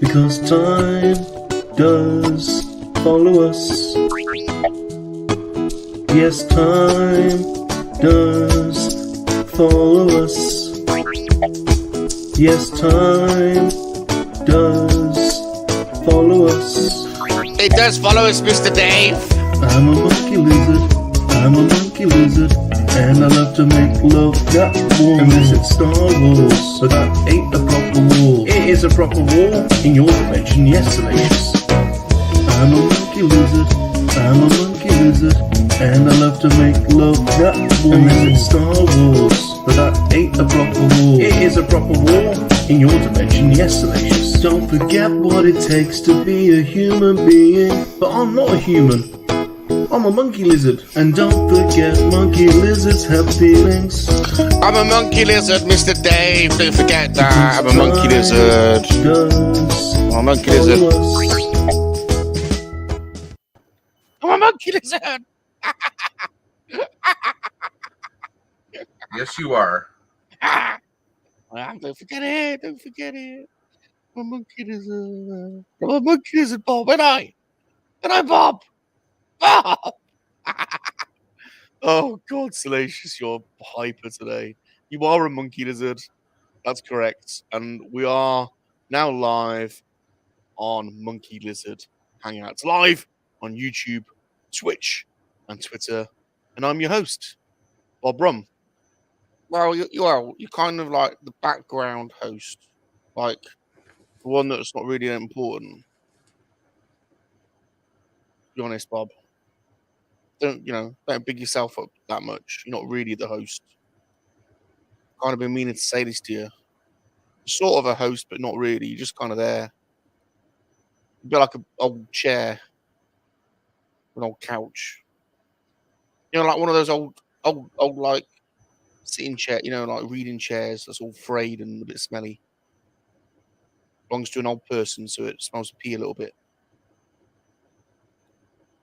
because time does follow us. Yes, time does follow us. Yes, time does follow us. It does follow us, Mr. Dave. I'm a monkey lizard, I'm a monkey lizard, and I love to make love that warm. Unless it's Star Wars, so that ain't a proper war. It is a proper war in your dimension, yes, Salacious. I'm a monkey lizard, I'm a monkey lizard, and I love to make love that warm. Unless it's Star Wars, but that ain't a proper war. It is a proper war in your dimension, yes, Salacious. Don't forget what it takes to be a human being. But I'm not a human, I'm a monkey lizard. And don't forget, monkey lizards have feelings. I'm a monkey lizard, Mr. Dave. Don't forget that. I'm a monkey lizard. I'm a monkey lizard. I'm a monkey lizard. Yes, you are. Don't forget it. Don't forget it. I'm a monkey lizard. I'm a monkey lizard, Bob. And I, Bob. Bob. Oh, God, Salacious, you're hyper today. You are a monkey lizard. That's correct. And we are now live on Monkey Lizard Hangouts. Live on YouTube, Twitch, and Twitter. And I'm your host, Bob Rum. Well, you're kind of like the background host. Like, the one that's not really important. To be honest, Bob. Don't big yourself up that much. You're not really the host. Kind of been meaning to say this to you. You're sort of a host, but not really. You're just kind of there. A bit like an old chair, an old couch. Like one of those old like sitting chair. Like reading chairs that's all frayed and a bit smelly. Belongs to an old person, so it smells of pee a little bit.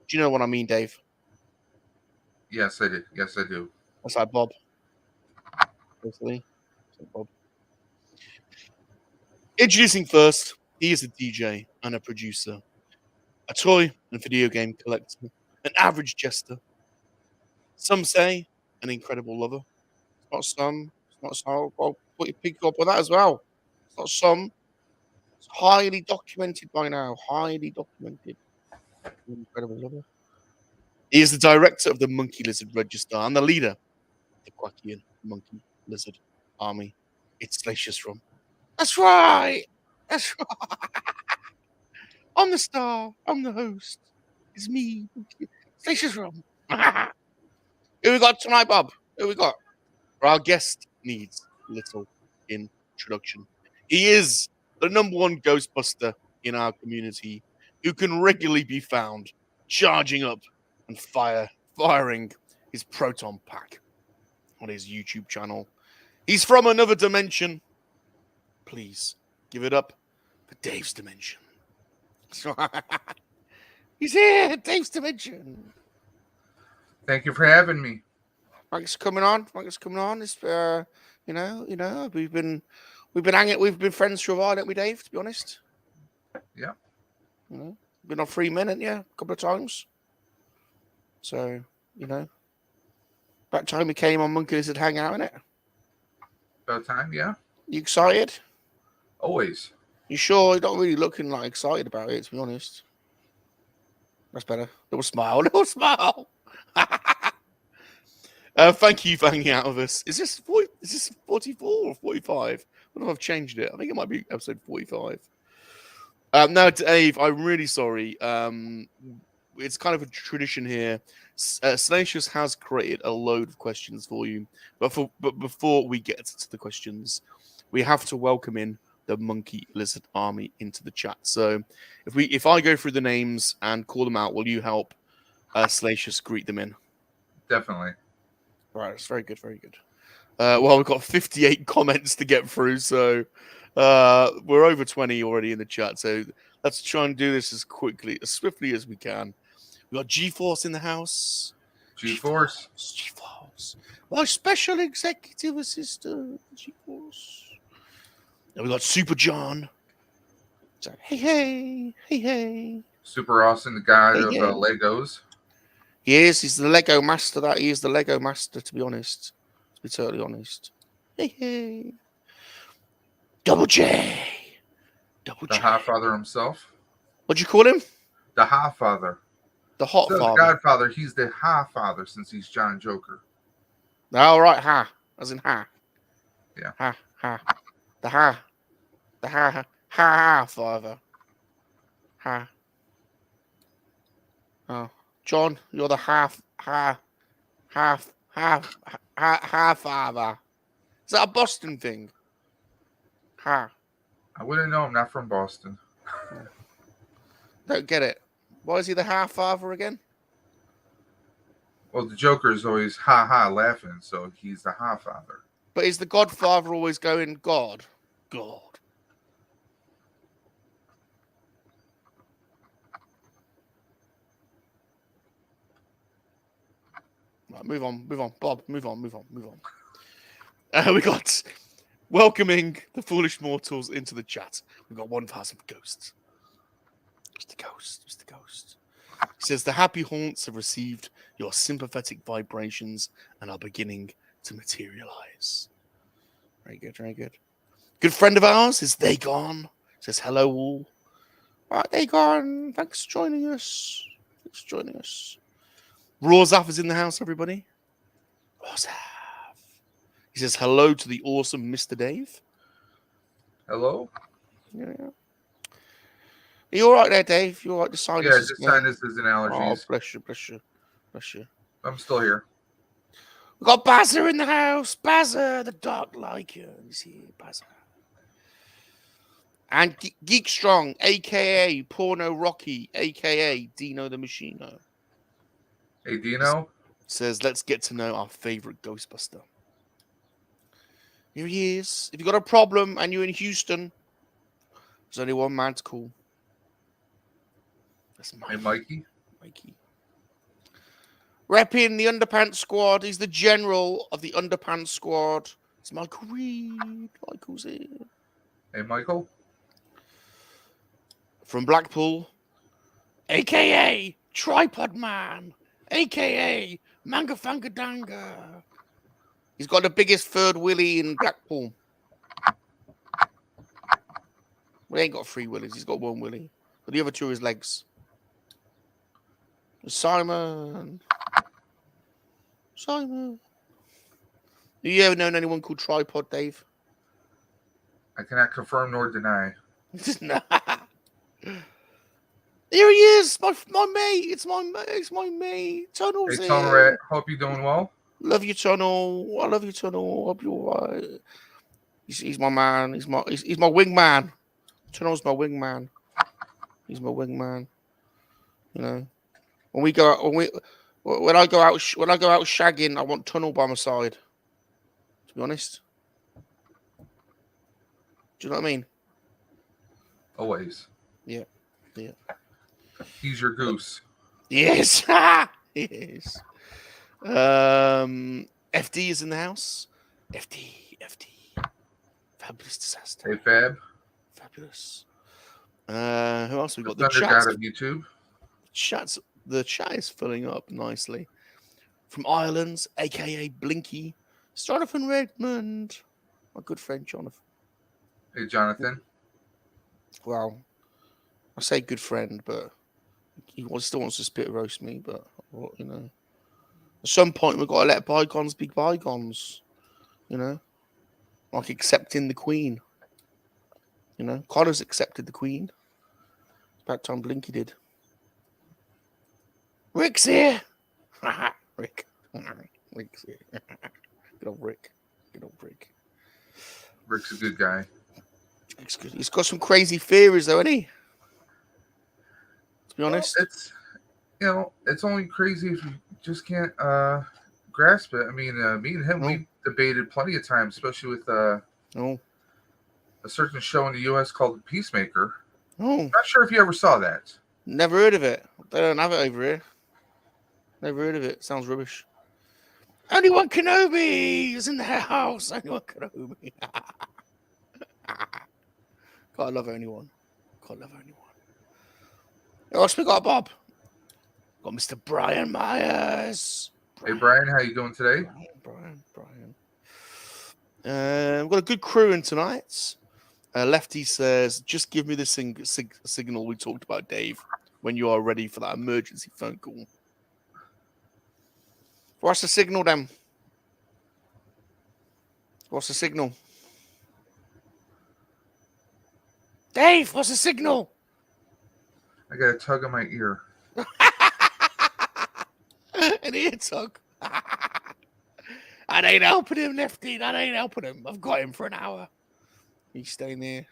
Do you know what I mean, Dave? Yes, I do. Yes, I do. That's like Bob. Basically. Bob. Introducing first, he is a DJ and a producer, a toy and video game collector, an average jester. Some say an incredible lover. It's not some. It's not some. I'll put your pick up with that as well. It's not some. It's highly documented by now. Highly documented. Incredible lover. He is the director of the Monkey Lizard Register and the leader of the KoWaKiaN Monkey-Lizard Army. It's Salacious Rum. That's right. That's right. I'm the star. I'm the host. It's me, Salacious Rum. Who we got tonight, Bob? Who we got? Our guest needs little introduction. He is the #1 Ghostbuster in our community, who can regularly be found charging up and firing his proton pack on his YouTube channel. He's from another dimension. Please give it up for Dave's Dimension. He's here, Dave's Dimension. Thank you for having me. Thanks for coming on. It's we've been hanging. We've been friends for a while, haven't we, Dave? To be honest. Yeah. Been on 3 minutes, yeah, a couple of times. So, about time we came on Monkey Lizard Hangout, innit? About time, yeah. You excited? Always. You sure? You're not really looking like excited about it, to be honest. That's better. Little smile. Thank you for hanging out with us. Is this 44 or 45? I don't know if I've changed it. I think it might be episode 45. Now, Dave, I'm really sorry. It's kind of a tradition here. Salacious has created a load of questions for you. But before we get to the questions, we have to welcome in the Monkey Lizard Army into the chat. So if I go through the names and call them out, will you help Salacious greet them in? Definitely. Right, it's very good, very good. Well, we've got 58 comments to get through, so we're over 20 already in the chat. So let's try and do this as swiftly as we can. We got G-Force in the house. G-Force. My special executive assistant, G-Force. And we got Super John. So, hey. Super Austin, the god Hey, of yeah. Legos. He is. He's the Lego master. That he is the Lego master. To be honest, to be totally honest. Hey. Double J. Double The J. Godfather himself. What'd you call him? The Godfather. The Hot So the Father. Godfather, he's the Godfather since he's John Joker. All right, ha, as in ha. Yeah. Ha. The ha, father. Ha. Oh, John, you're the half father. Is that a Boston thing? Ha. I wouldn't know. I'm not from Boston. Don't get it. Why is he the half father again? Well, the Joker is always ha ha laughing, so he's the Godfather. But is the Godfather always going God? God. Right, move on, Bob. Move on. We got welcoming the foolish mortals into the chat. We've got 1,000 ghosts. Just a ghost. He says the happy haunts have received your sympathetic vibrations and are beginning to materialize. Very good. Good friend of ours is They Gone. Says hello all. Right, They Gone. Thanks for joining us. Rawzaf is in the house, everybody. Rawzaf. He says hello to the awesome Mr. Dave. Hello? Yeah. Are you all right there, Dave? You all right? The sinus Yeah, is just going. sinuses and allergies. Oh, bless you. I'm still here. We got Bazza in the house. Bazza, the dark liker. Is here, Bazza. And Geek Strong, aka Porno Rocky, aka Dino the Machino. Hey, Dino? Says, let's get to know our favorite Ghostbuster. Here he is. If you've got a problem and you're in Houston, there's only one man to call. That's Mikey. Hey, Mikey? Repping the Underpants Squad. He's the general of the Underpants Squad. It's Michael Reed. Michael's here. Hey, Michael? From Blackpool, a.k.a. Tripod Man, a.k.a. Manga Fanga Danga. He's got the biggest third willy in Blackpool. We ain't got 3 willies. He's got 1 willy. But the other 2 are his legs. Simon. Have you ever known anyone called Tripod, Dave? I cannot confirm nor deny. Nah. Here he is, my mate. It's my mate. Tunnel's Hey, here. Tunnel Rat, hope you're doing well. Love you, Tunnel. I love you, Tunnel. Hope you're all right. He's my man. He's my wingman. Tunnel's my wingman. He's my wingman. You know, when I go out shagging, I want Tunnel by my side. To be honest, do you know what I mean? Always. Yeah. He's your goose. Yes. Yes. FD is in the house. FD. Fabulous disaster. Hey, Fab. Fabulous. Who else we got? The Thunder God of YouTube. The chat is filling up nicely. From Ireland, aka Blinky, Jonathan Redmond, my good friend Jonathan. Hey, Jonathan. Well, I say good friend, but he still wants to spit roast me. But you know, at some point we've got to let bygones be bygones. You know, like accepting the Queen. You know, Connor's accepted the Queen. It's about time Blinky did. Rick's here. Rick. Rick's here. Good old Rick. Rick's a good guy. He's got some crazy theories, though, isn't he? To be honest, It's only crazy if you just can't grasp it. I mean, me and him, we debated plenty of times, especially with a certain show in the U.S. called Peacemaker. Not sure if you ever saw that. Never heard of it. They don't have it over here. Never heard of it. Sounds rubbish. Only one Kenobi is in the house. Only one Kenobi. God, I love Only One. Can't love anyone. Who else we got, Bob? Got Mr. Brian Myers. Hey, Brian, how you doing today? Brian. We've got a good crew in tonight. Lefty says, just give me the signal we talked about, Dave, when you are ready for that emergency phone call. What's the signal, then? What's the signal? Dave, what's the signal? I got a tug on my ear. An ear tug. That ain't helping him, Lefty. That ain't helping him. I've got him for an hour. He's staying there.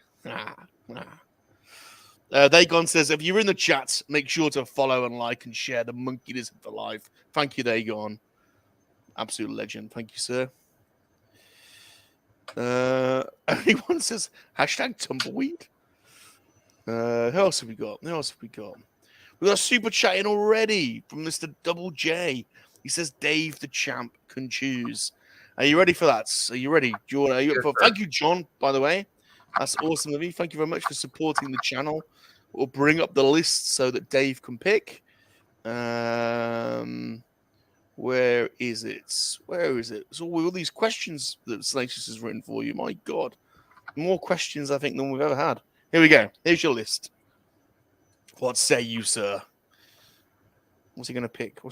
Dagon says, if you're in the chat, make sure to follow and like and share the Monkey-LiZaRD for life. Thank you, Dagon. Absolute legend. Thank you, sir. Anyone says, hashtag tumbleweed. Who else have we got? We got a super chat in already from Mr. Double J. He says, Dave the champ can choose. Are you ready for that? Are you ready? Thank you, John, by the way. That's awesome of you. Thank you very much for supporting the channel. We'll bring up the list so that Dave can pick. Where is it? So with all these questions that Salacious has written for you, my God. More questions, I think, than we've ever had. Here we go. Here's your list. What say you, sir? What's he going to pick? I'm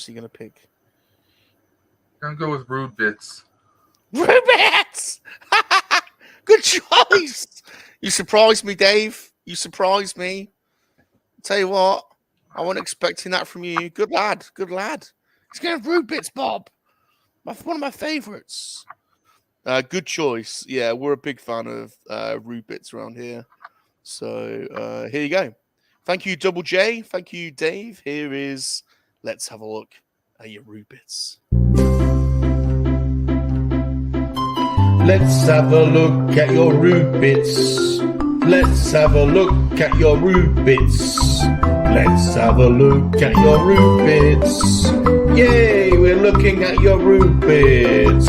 going to go with Rude Bits. Rude Bits! Good choice. You surprised me, Dave. You surprised me. Tell you what, I wasn't expecting that from you. Good lad. He's going to have Rude Bits, Bob. One of my favorites. Good choice. Yeah, we're a big fan of Rude Bits around here. So here you go. Thank you, Double J. Thank you, Dave. Here is, let's have a look at your Rude Bits. Let's have a look at your Rude Bits. Let's have a look at your Rude Bits. Let's have a look at your Rude Bits. Yay, we're looking at your Rude Bits.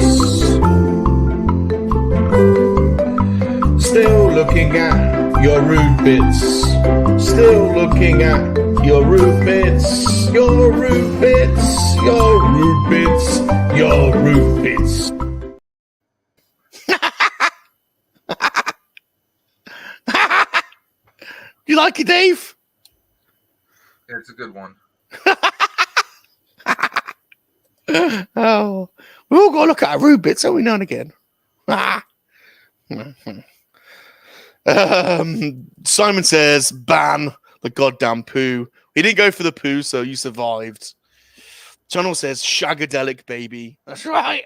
Still looking at your Rude Bits. Still looking at your Rude Bits. Your Rude Bits. Your Rude Bits. Your Rude Bits. You like it, Dave? Yeah, it's a good one. Oh, we all got to look at our Rude Bits every now and again. Simon says, ban the goddamn poo. He didn't go for the poo, so you survived. Channel says, shagadelic, baby. That's right.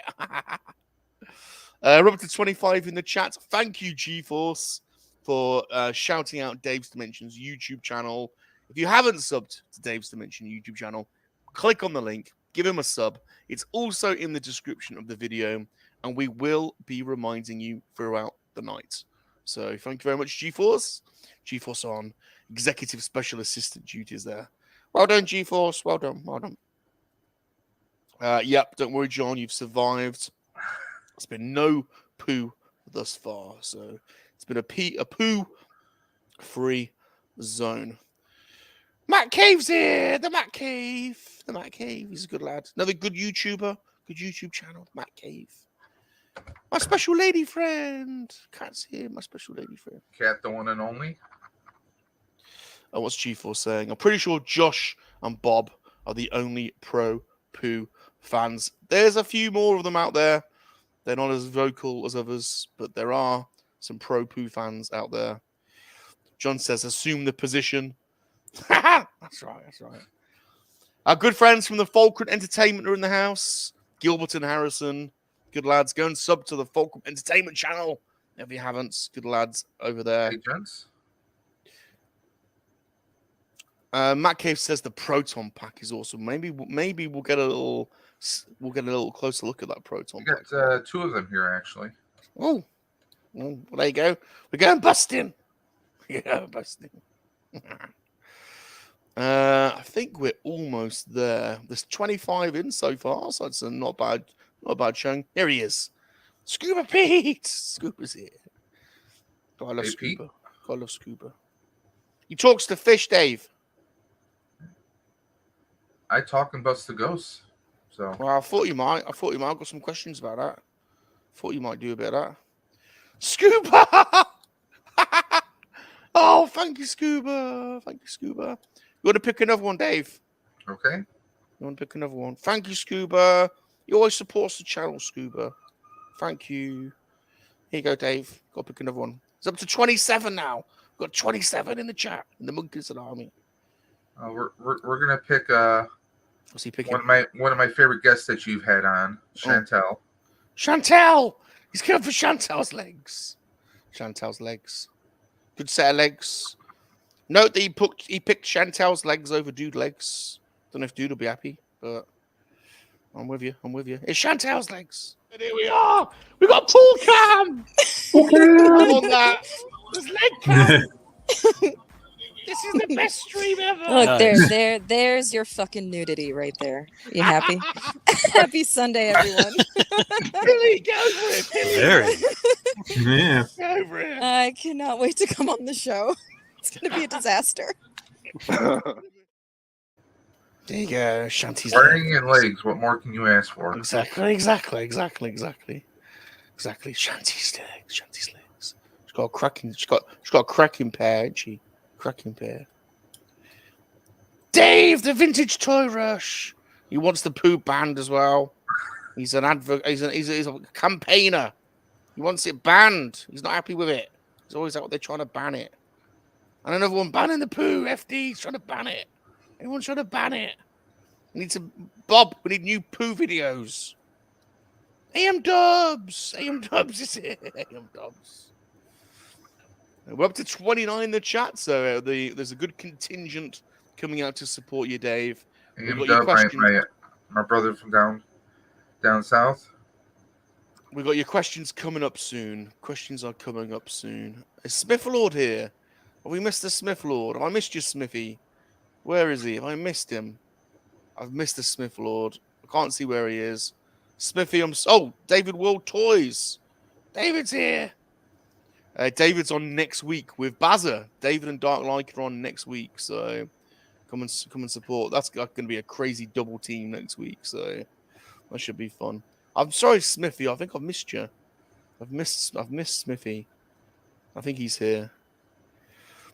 We're up to 25 in the chat. Thank you, GeForce, for shouting out Dave's Dimensions YouTube channel. If you haven't subbed to Dave's Dimension YouTube channel, click on the link, give him a sub. It's also in the description of the video, and we will be reminding you throughout the night. So thank you very much, GeForce. GeForce on executive special assistant duties there. Well done, GeForce. Well done. Yep, don't worry, John. You've survived. It's been no poo thus far, so it's been a poo-free zone. Matt Cave's here. The Matt Cave. He's a good lad. Another good YouTuber. Good YouTube channel. Matt Cave. My special lady friend. Cat's here. My special lady friend. Cat, the one and only. Oh, what's G4 saying? I'm pretty sure Josh and Bob are the only pro poo fans. There's a few more of them out there. They're not as vocal as others, but there are some pro poo fans out there. John says, assume the position. That's right. Our good friends from the Fulcrum Entertainment are in the house. Gilbert and Harrison. Good lads. Go and sub to the Fulcrum Entertainment channel if you haven't. Good lads over there. Hey, gents. Matt Cave says the Proton Pack is awesome. Maybe we'll get a little closer look at that Proton Pack. We got two of them here, actually. Oh, well, there you go. We're going busting. I think we're almost there. There's 25 in so far, so it's not bad showing. Here he is. Scuba Pete. Scuba's here. God, I love Scuba. God, I love Scuba. He talks to fish, Dave. I talk and bust the ghosts. So well, I thought you might. I've got some questions about that. Thought you might do a bit of that. Scuba. Oh, thank you, Scuba. Thank you, Scuba. You want to pick another one, Dave? Okay. You want to pick another one? Thank you, Scuba. You always support the channel, Scuba. Thank you. Here you go, Dave. Got to pick another one. It's up to 27 now. Got 27 in the chat in the Monkeys Army. We're gonna pick What's he picking? one of my favorite guests that you've had on, Chantel. Oh. Chantel. He's going for Chantel's legs. Chantel's legs. Good set of legs. Note that he picked Chantel's legs over Dude legs. Don't know if Dude will be happy, but I'm with you. It's Chantel's legs. And here we are. We got pool cam. I'm on that. There's leg cam. This is the best stream ever. Look, there's your fucking nudity right there. You happy? Happy Sunday, everyone. Billy, go for it. Billy. Very. Yeah. Go over it. I cannot wait to come on the show. It's going to be a disaster. There you go, Shanty's Wearing and legs. What more can you ask for? Exactly. Shanty's legs. She's got a cracking pair, isn't she? Cracking pair. Dave, the vintage toy rush. He wants the poo banned as well. He's an advocate. He's a campaigner. He wants it banned. He's not happy with it. He's always out there trying to ban it. And another one banning the poo. FD's trying to ban it. Everyone's trying to ban it. We need we need new poo videos. AM Dubs is here. AM Dubs. We're up to 29 in the chat, so there's a good contingent coming out to support you, Dave. My brother from down south. We got your questions coming up soon. Questions are coming up soon. Is Smith Lord here? Have we missed the Smith Lord? Have I missed you, Smithy? Where is he? Have I missed him? I've missed the Smith Lord. I can't see where he is. Smithy, David World Toys. David's here. David's on next week with Bazza. David and Dark Like are on next week, so come and support. That's going to be a crazy double team next week, so that should be fun. I'm sorry, Smithy. I think I've missed you. I've missed Smithy. I think he's here.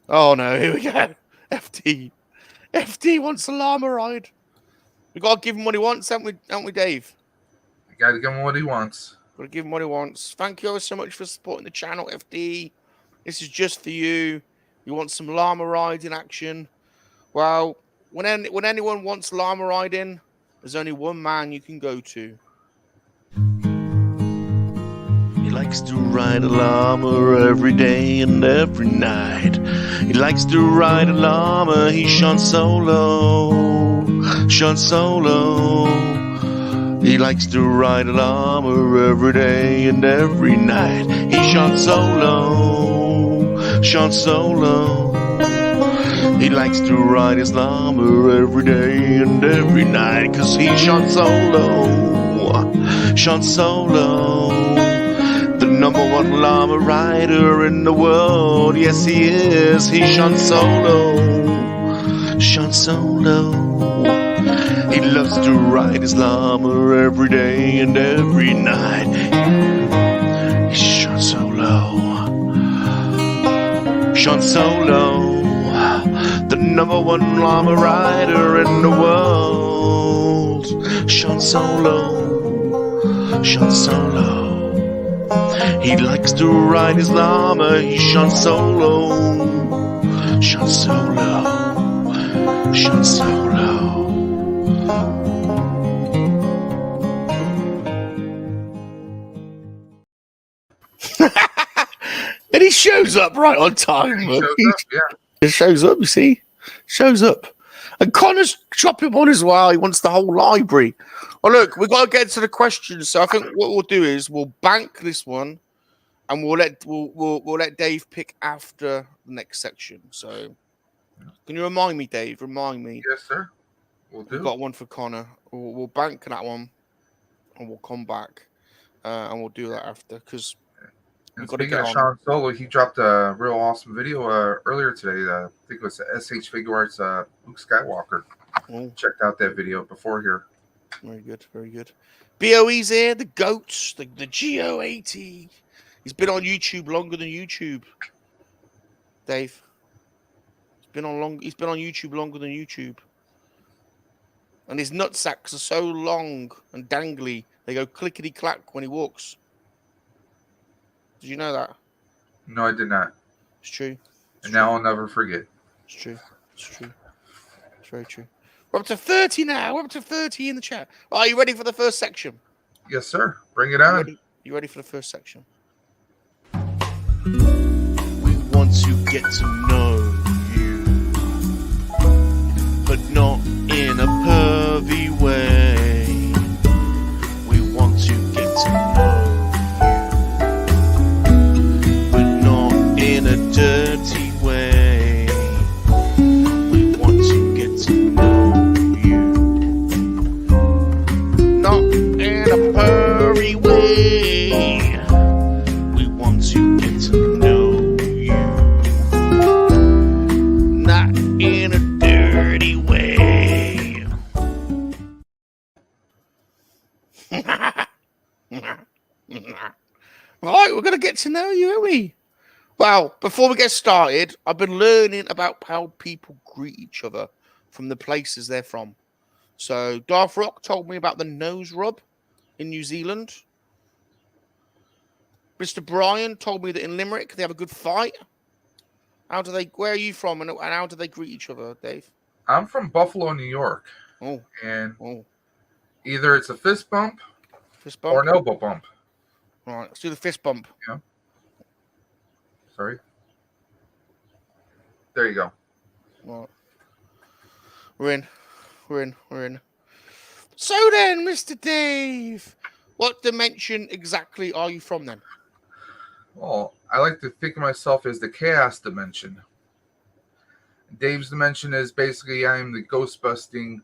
Oh no, here we go. FD wants a llama ride. We gotta give him what he wants, haven't we, Dave? You gotta give him what he wants. Gotta give him what he wants. Thank you so much for supporting the channel, FD. This is just for you. You want some llama rides in action? Well, when anyone wants llama riding, there's only one man you can go to. He likes to ride a llama every day and every night. He likes to ride a llama. He's Sean Solo. He likes to ride a llama every day and every night. He's Sean Solo. He likes to ride his llama every day and every night. 'Cause he's Sean Solo. The number one llama rider in the world. Yes, he is. He's Sean Solo. He loves to ride his llama every day and every night. He's Sean Solo. The number one llama rider in the world. Sean Solo. He likes to ride his llama. He's Sean Solo. And he shows up right on time. It shows up, you see? Shows up. And Connor's dropping one as well. He wants the whole library. Well, look, we've got to get to the questions. So I think what we'll do is we'll bank this one and we'll let Dave pick after the next section. So can you remind me, Dave? Remind me. Yes, sir. We'll do. We've got one for Connor. We'll bank that one and we'll come back and we'll do that after because And speaking of Sean Solo, he dropped a real awesome video earlier today. I think it was SH Figure Arts Luke Skywalker. Checked out that video before here. Very good, very good. BOE's here, the GOAT, the GOAT. He's been on YouTube longer than YouTube. Dave. He's been on YouTube longer than YouTube. And his nutsacks are so long and dangly, they go clickety clack when he walks. Did you know that? No, I did not. It's true. And now I'll never forget. It's true. It's true. It's very true. We're up to 30 now. We're up to 30 in the chat. Are you ready for the first section? Yes, sir. Bring it on. You ready for the first section? We want to get to know you, but not in a pervy way. We want to get to know you, but not in a dirty way. We want to get to know you, not in a pervy way. We want to get to know you, not in a dirty way. Right, we're going to get to know you, aren't we? Well, before we get started, I've been learning about how people greet each other from the places they're from. So, Darth Rock told me about the nose rub in New Zealand. Mr. Brian told me that in Limerick they have a good fight. Where are you from and how do they greet each other, Dave? I'm from Buffalo, New York. Oh. And either it's a fist bump or an elbow bump. All right, let's do the fist bump. Yeah. Sorry. There you go. All right. We're in. So then, Mr. Dave, what dimension exactly are you from then? Well, I like to think of myself as the chaos dimension. Dave's dimension is basically I'm the ghost busting,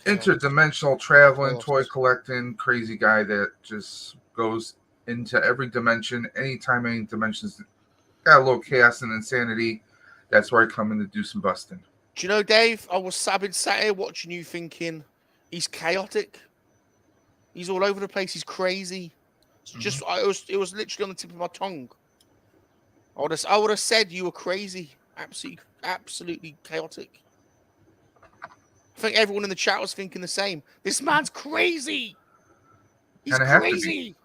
interdimensional traveling, toy collecting, crazy guy that just goes into every dimension. Anytime any dimension's got a little chaos and insanity, that's where I come in to do some busting. Do you know, Dave, I've been sat here watching you thinking he's chaotic. He's all over the place. He's crazy. It's it was literally on the tip of my tongue. I would have said you were crazy. Absolutely chaotic. I think everyone in the chat was thinking the same. This man's crazy. He's crazy.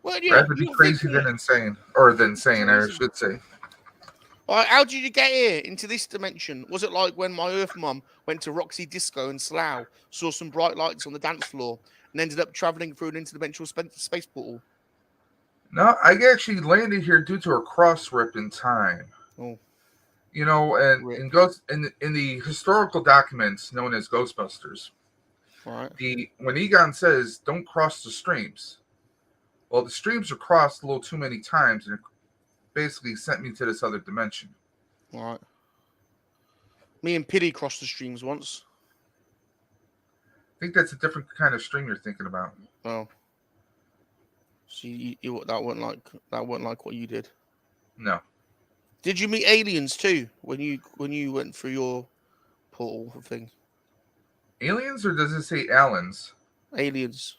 Well, yeah, rather be crazy than insane, or than sane, I should say. All right, how did you get here into this dimension? Was it like when my Earth mum went to Roxy Disco in Slough, saw some bright lights on the dance floor, and ended up traveling through an interdimensional space portal? No, I actually landed here due to a cross rip in time. Oh. You know, and in the historical documents known as Ghostbusters, right. When Egon says don't cross the streams, well, the streams are crossed a little too many times, and it basically sent me to this other dimension. All right. Me and Pity crossed the streams once. I think that's a different kind of stream you're thinking about. Oh. See, that wasn't like what you did. No. Did you meet aliens too when you went through your portal thing? Aliens, or does it say Allens? Aliens.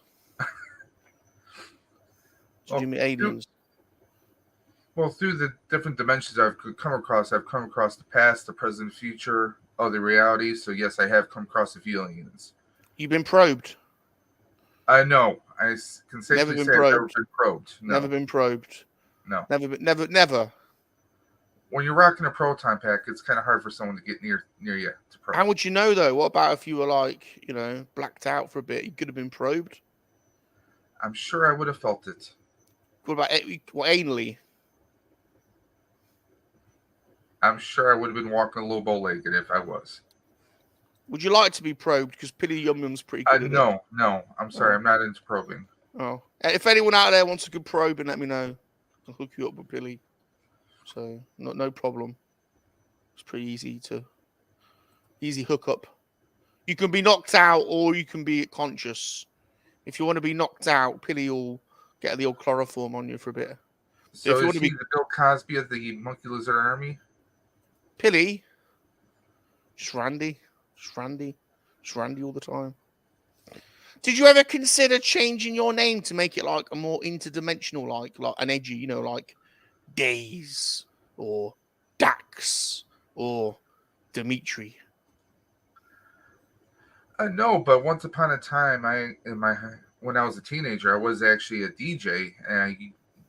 Did you meet aliens? Through the different dimensions I've come across the past, the present, future, other realities. So yes, I have come across a few aliens. You've been probed? No. I can safely say I've never been probed. No. Never been probed? No. Never. When you're rocking a proton pack, it's kind of hard for someone to get near you to probe. How would you know, though? What about if you were blacked out for a bit? You could have been probed. I'm sure I would have felt it. What about anally? I'm sure I would have been walking a little bow-legged if I was. Would you like to be probed? Because Pilly Yum Yum's pretty good. No. I'm sorry. I'm not into probing. Oh, if anyone out there wants a good probe, let me know. I'll hook you up with Billy. So no problem. It's pretty easy hook up. You can be knocked out or you can be conscious. If you want to be knocked out, Pilly will Get the old chloroform on you for a bit. So if you is want to he be the Bill Cosby of the Monkey Lizard Army? Pilly, just Randy all the time. Did you ever consider changing your name to make it like a more interdimensional, like an edgy, you know, like Days or Dax or Dimitri? No, but once upon a time, when I was a teenager, I was actually a DJ, and I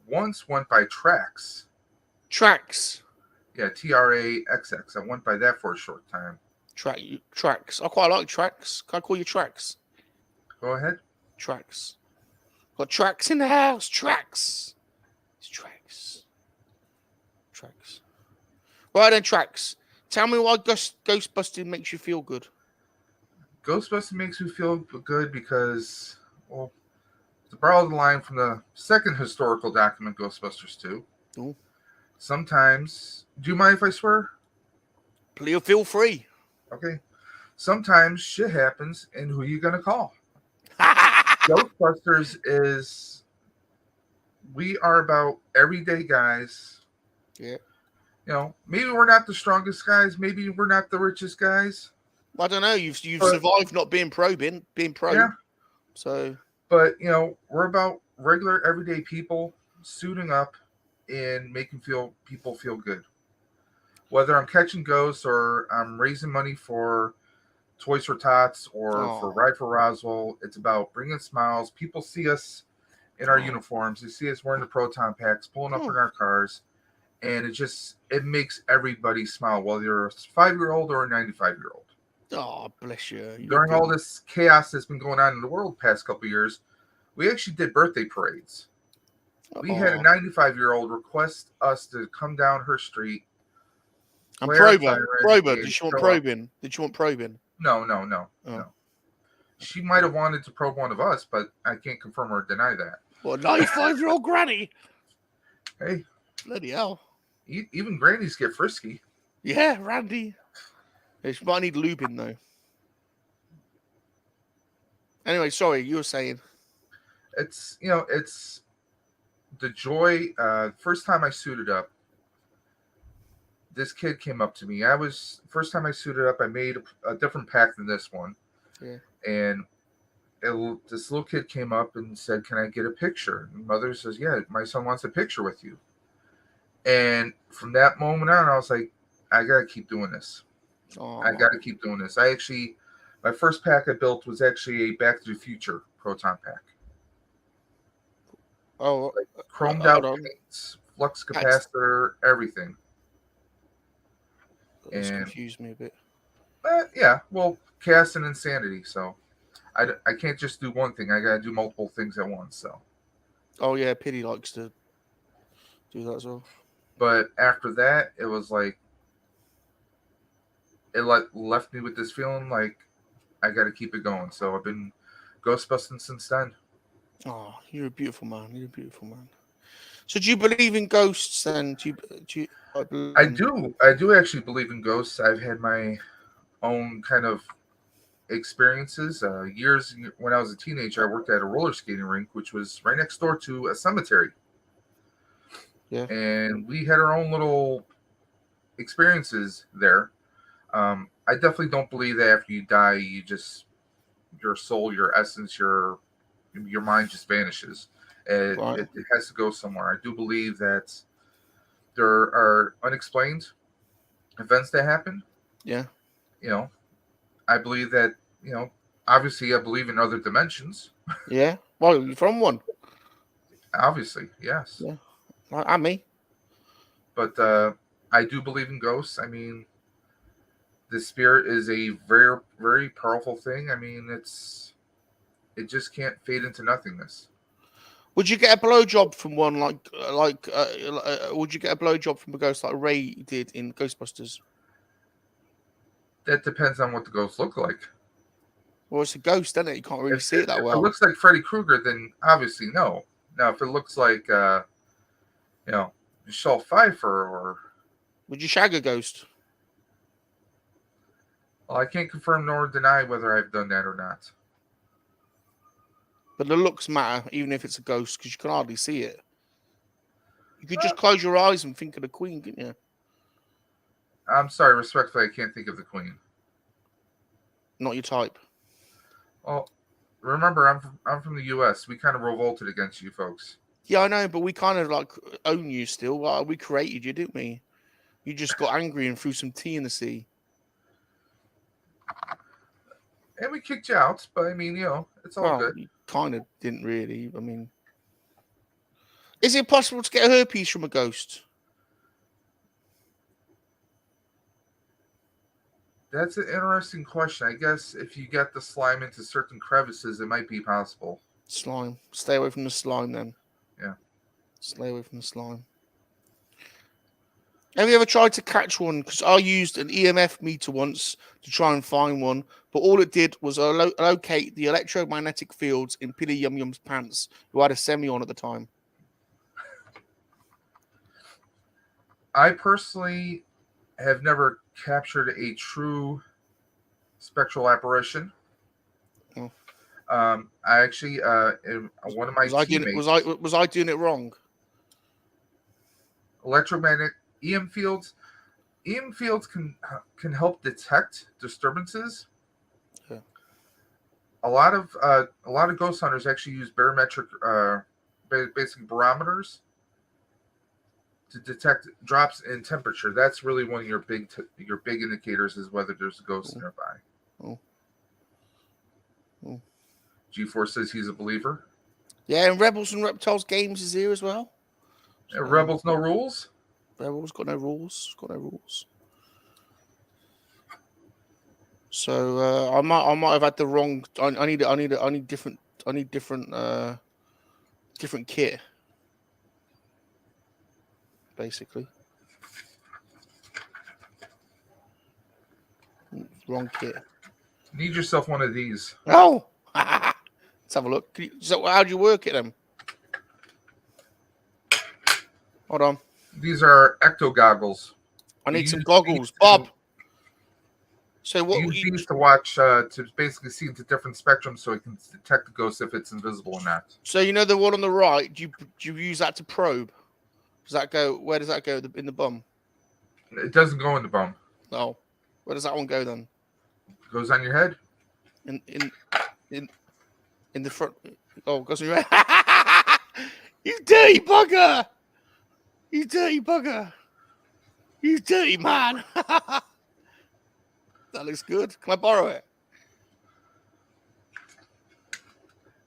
once went by Trax. Trax. Yeah, Traxx. I went by that for a short time. Trax. I quite like Trax. Can I call you Trax? Go ahead. Trax. Got Trax in the house. Trax. It's Trax. Trax. Right then, Trax. Tell me why Ghostbusting makes you feel good. Ghostbusting makes me feel good because, well, to borrow the line from the second historical document, Ghostbusters 2, Ooh. Sometimes, do you mind if I swear? Please feel free. Okay. Sometimes shit happens, and who you gonna call? Ghostbusters we are about everyday guys. Yeah. You know, maybe we're not the strongest guys, maybe we're not the richest guys. I don't know. You've survived not being being pro. Yeah. So. But you know, we're about regular everyday people suiting up and making people feel good. Whether I'm catching ghosts or I'm raising money for Toys for Tots or for Ride for Roswell, it's about bringing smiles. People see us in our uniforms. They see us wearing the proton packs, pulling up in our cars, and it makes everybody smile, whether you're a 5-year-old or a 95-year-old. Oh, bless you. During all this chaos that's been going on in the world the past couple of years, we actually did birthday parades. We had a 95-year-old request us to come down her street. And probe her. Did she want probing? Did you want probing? No. No. She might have wanted to probe one of us, but I can't confirm or deny that. Well, 95-year-old granny. Hey. Bloody hell. Even grannies get frisky. Yeah, Randy. She might need lubing, though. Anyway, sorry, you were saying. It's the joy. First time I suited up, this kid came up to me. First time I suited up, I made a different pack than this one. Yeah. And this little kid came up and said, "Can I get a picture?" And mother says, "Yeah, my son wants a picture with you." And from that moment on, I was like, I got to keep doing this. I got to keep doing this. My first pack I built was actually a Back to the Future proton pack. Oh, like chromed out paints, flux capacitor, everything. This confused me a bit. Yeah, well, chaos and insanity. So I can't just do one thing. I got to do multiple things at once. So. Oh yeah, Pity likes to do that as well. But after that, it was like it left me with this feeling like I got to keep it going. So I've been ghostbusting since then. Oh, you're a beautiful man. You're a beautiful man. So do you believe in ghosts then? I do actually believe in ghosts. I've had my own kind of experiences. Years when I was a teenager, I worked at a roller skating rink, which was right next door to a cemetery. Yeah. And we had our own little experiences there. I definitely don't believe that after you die, your soul, your essence, your mind just vanishes. It has to go somewhere. I do believe that there are unexplained events that happen. Yeah. You know, I believe that, obviously I believe in other dimensions. Yeah. Well, you're from one. Obviously, yes. Yeah. I'm me. But I do believe in ghosts. I mean, the spirit is a very, very powerful thing. I mean, it just can't fade into nothingness. Would you get a blowjob from one would you get a blowjob from a ghost like Ray did in Ghostbusters? That depends on what the ghosts look like. Well, it's a ghost, isn't it? You can't really see it that well. If it looks like Freddy Krueger, then obviously no. Now, if it looks like, Michelle Pfeiffer or... Would you shag a ghost? Well, I can't confirm nor deny whether I've done that or not. But the looks matter, even if it's a ghost, because you can hardly see it. You could just close your eyes and think of the queen, couldn't you? I'm sorry, respectfully, I can't think of the queen. Not your type. Well, remember, I'm from the U.S. We kind of revolted against you folks. Yeah, I know, but we kind of like own you still. We created you, didn't we? You just got angry and threw some tea in the sea. And we kicked you out, but I mean, it's all good. You kind of didn't really. I mean, is it possible to get a herpes from a ghost? That's an interesting question. I guess if you get the slime into certain crevices, it might be possible. Slime. Stay away from the slime then. Yeah. Stay away from the slime. Have you ever tried to catch one? Because I used an EMF meter once to try and find one, but all it did was locate the electromagnetic fields in Pilly Yum Yum's pants, who had a semi on at the time. I personally have never captured a true spectral apparition. Oh. I actually, one of my teammates... Was I doing it wrong? Electromagnetic EM fields can help detect disturbances. Yeah. A lot of ghost hunters actually use barometric, basic barometers to detect drops in temperature. That's really one of your big indicators is whether there's a ghost nearby. Oh. Oh. G4 says he's a believer. Yeah, and Rebels and Reptiles Games is here as well. So, Rebels no rules. Rebels got no rules. Got no rules. So I might have had the wrong. I need different kit. Basically, wrong kit. Need yourself one of these. Oh, let's have a look. So how do you work it then? Hold on. These are ecto goggles. I need some goggles, Bob. So what you use to watch to basically see the different spectrums, so it can detect the ghost if it's invisible or not. So you know the one on the right. Do you use that to probe? Does that go? Where does that go? In the bum? It doesn't go in the bum. Oh, where does that one go then? It goes on your head. In the front. Oh, it goes on your head. You dirty bugger! You dirty bugger! You dirty man! That looks good. Can I borrow it?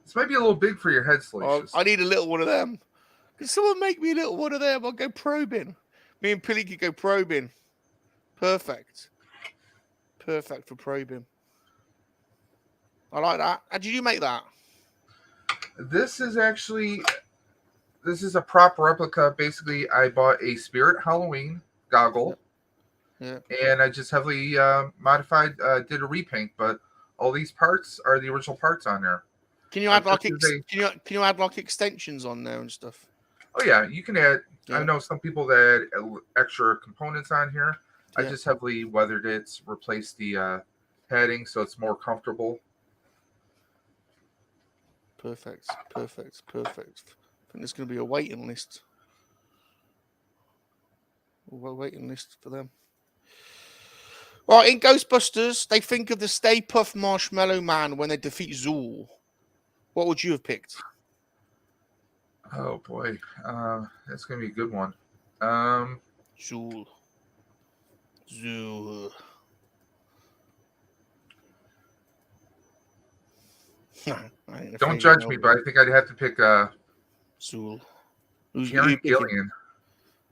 This might be a little big for your head, Salacious. I need a little one of them. Can someone make me a little one of them? I'll go probing. Me and Pilly could go probing. Perfect. Perfect for probing. I like that. How did you make that? This is a prop replica. Basically, I bought a Spirit Halloween goggle. Yeah. And I just heavily modified, did a repaint, but all these parts are the original parts on there. Can you add can you add like extensions on there and stuff? Oh yeah, you can add. Yeah. I know some people that add extra components on here. Yeah. I just heavily weathered it, replaced the padding so it's more comfortable. Perfect. I think there's going to be a waiting list. A waiting list for them. Well, in Ghostbusters, they think of the Stay Puft Marshmallow Man when they defeat Zool. What would you have picked? Oh boy, that's gonna be a good one. Zool. Don't judge me, but I think I'd have to pick Zool. Karen Gillian.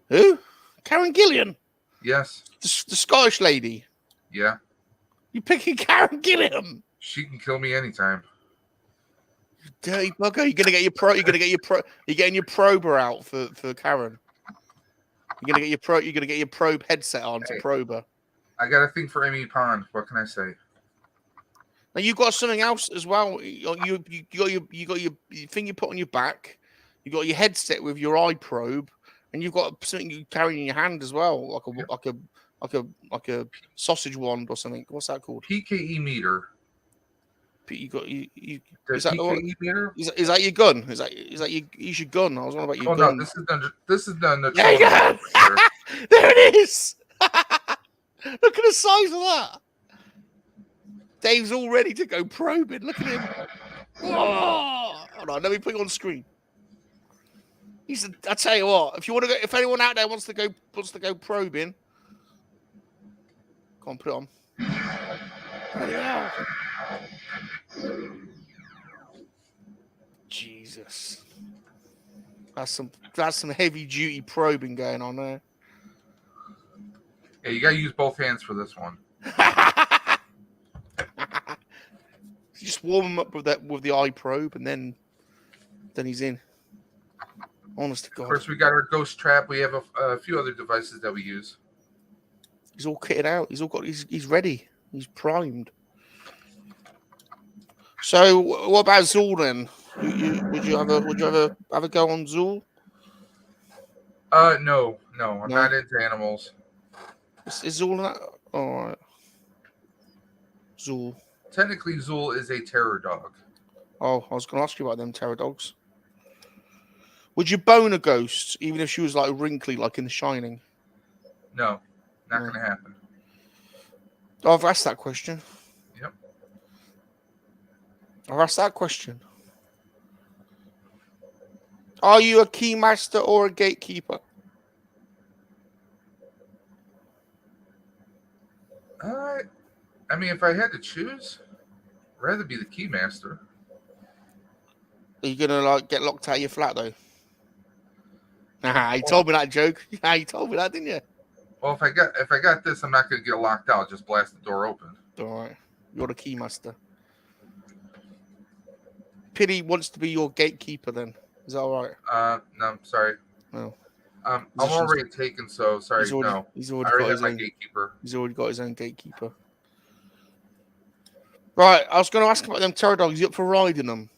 Who? Karen Gillian? Yes. The Scottish lady. Yeah. You picking Karen Gilliam? She can kill me anytime. You dirty bugger! You're getting your prober out for Karen. You're gonna get your probe headset on to probe her. I got a thing for Amy Pond. What can I say? Now you got something else as well. You got your thing you put on your back. You got your headset with your eye probe, and you've got something you carry in your hand as well, like a sausage wand or something. What's that called? PKE meter. Is that PKE meter? Is that your gun? Is that your gun? I was on about your gun. No, this is the There you go. There it is. Look at the size of that. Dave's all ready to go probing. Look at him. Oh, hold on, let me put it on screen. I tell you what, if you want to go, if anyone out there wants to go probing, come on, put it on. Yeah. Jesus, that's some heavy duty probing going on there. Yeah, you gotta use both hands for this one. Just warm him up with the eye probe, and then he's in. Honest to God. Of course, we got our ghost trap. We have a few other devices that we use. He's all kitted out. He's ready. He's primed. So, what about Zool then? Would you ever have a go on Zool? No, I'm not into animals. Is Zool that? All right. Zool. Technically, Zool is a terror dog. Oh, I was going to ask you about them terror dogs. Would you bone a ghost, even if she was like wrinkly, like in The Shining? No, not going to happen. I've asked that question. Yep. I've asked that question. Are you a keymaster or a gatekeeper? I mean, if I had to choose, I'd rather be the keymaster. Are you gonna get locked out of your flat though? You told me that joke. You told me that, didn't you? Well, if I got this, I'm not gonna get locked out. Just blast the door open. All right, you're the keymaster. Pity wants to be your gatekeeper. Then is that all right? No, I'm sorry. No. I'm already taken, so sorry. He's already I already got have my own gatekeeper. He's already got his own gatekeeper. Right, I was going to ask about them terror dogs. You up for riding them?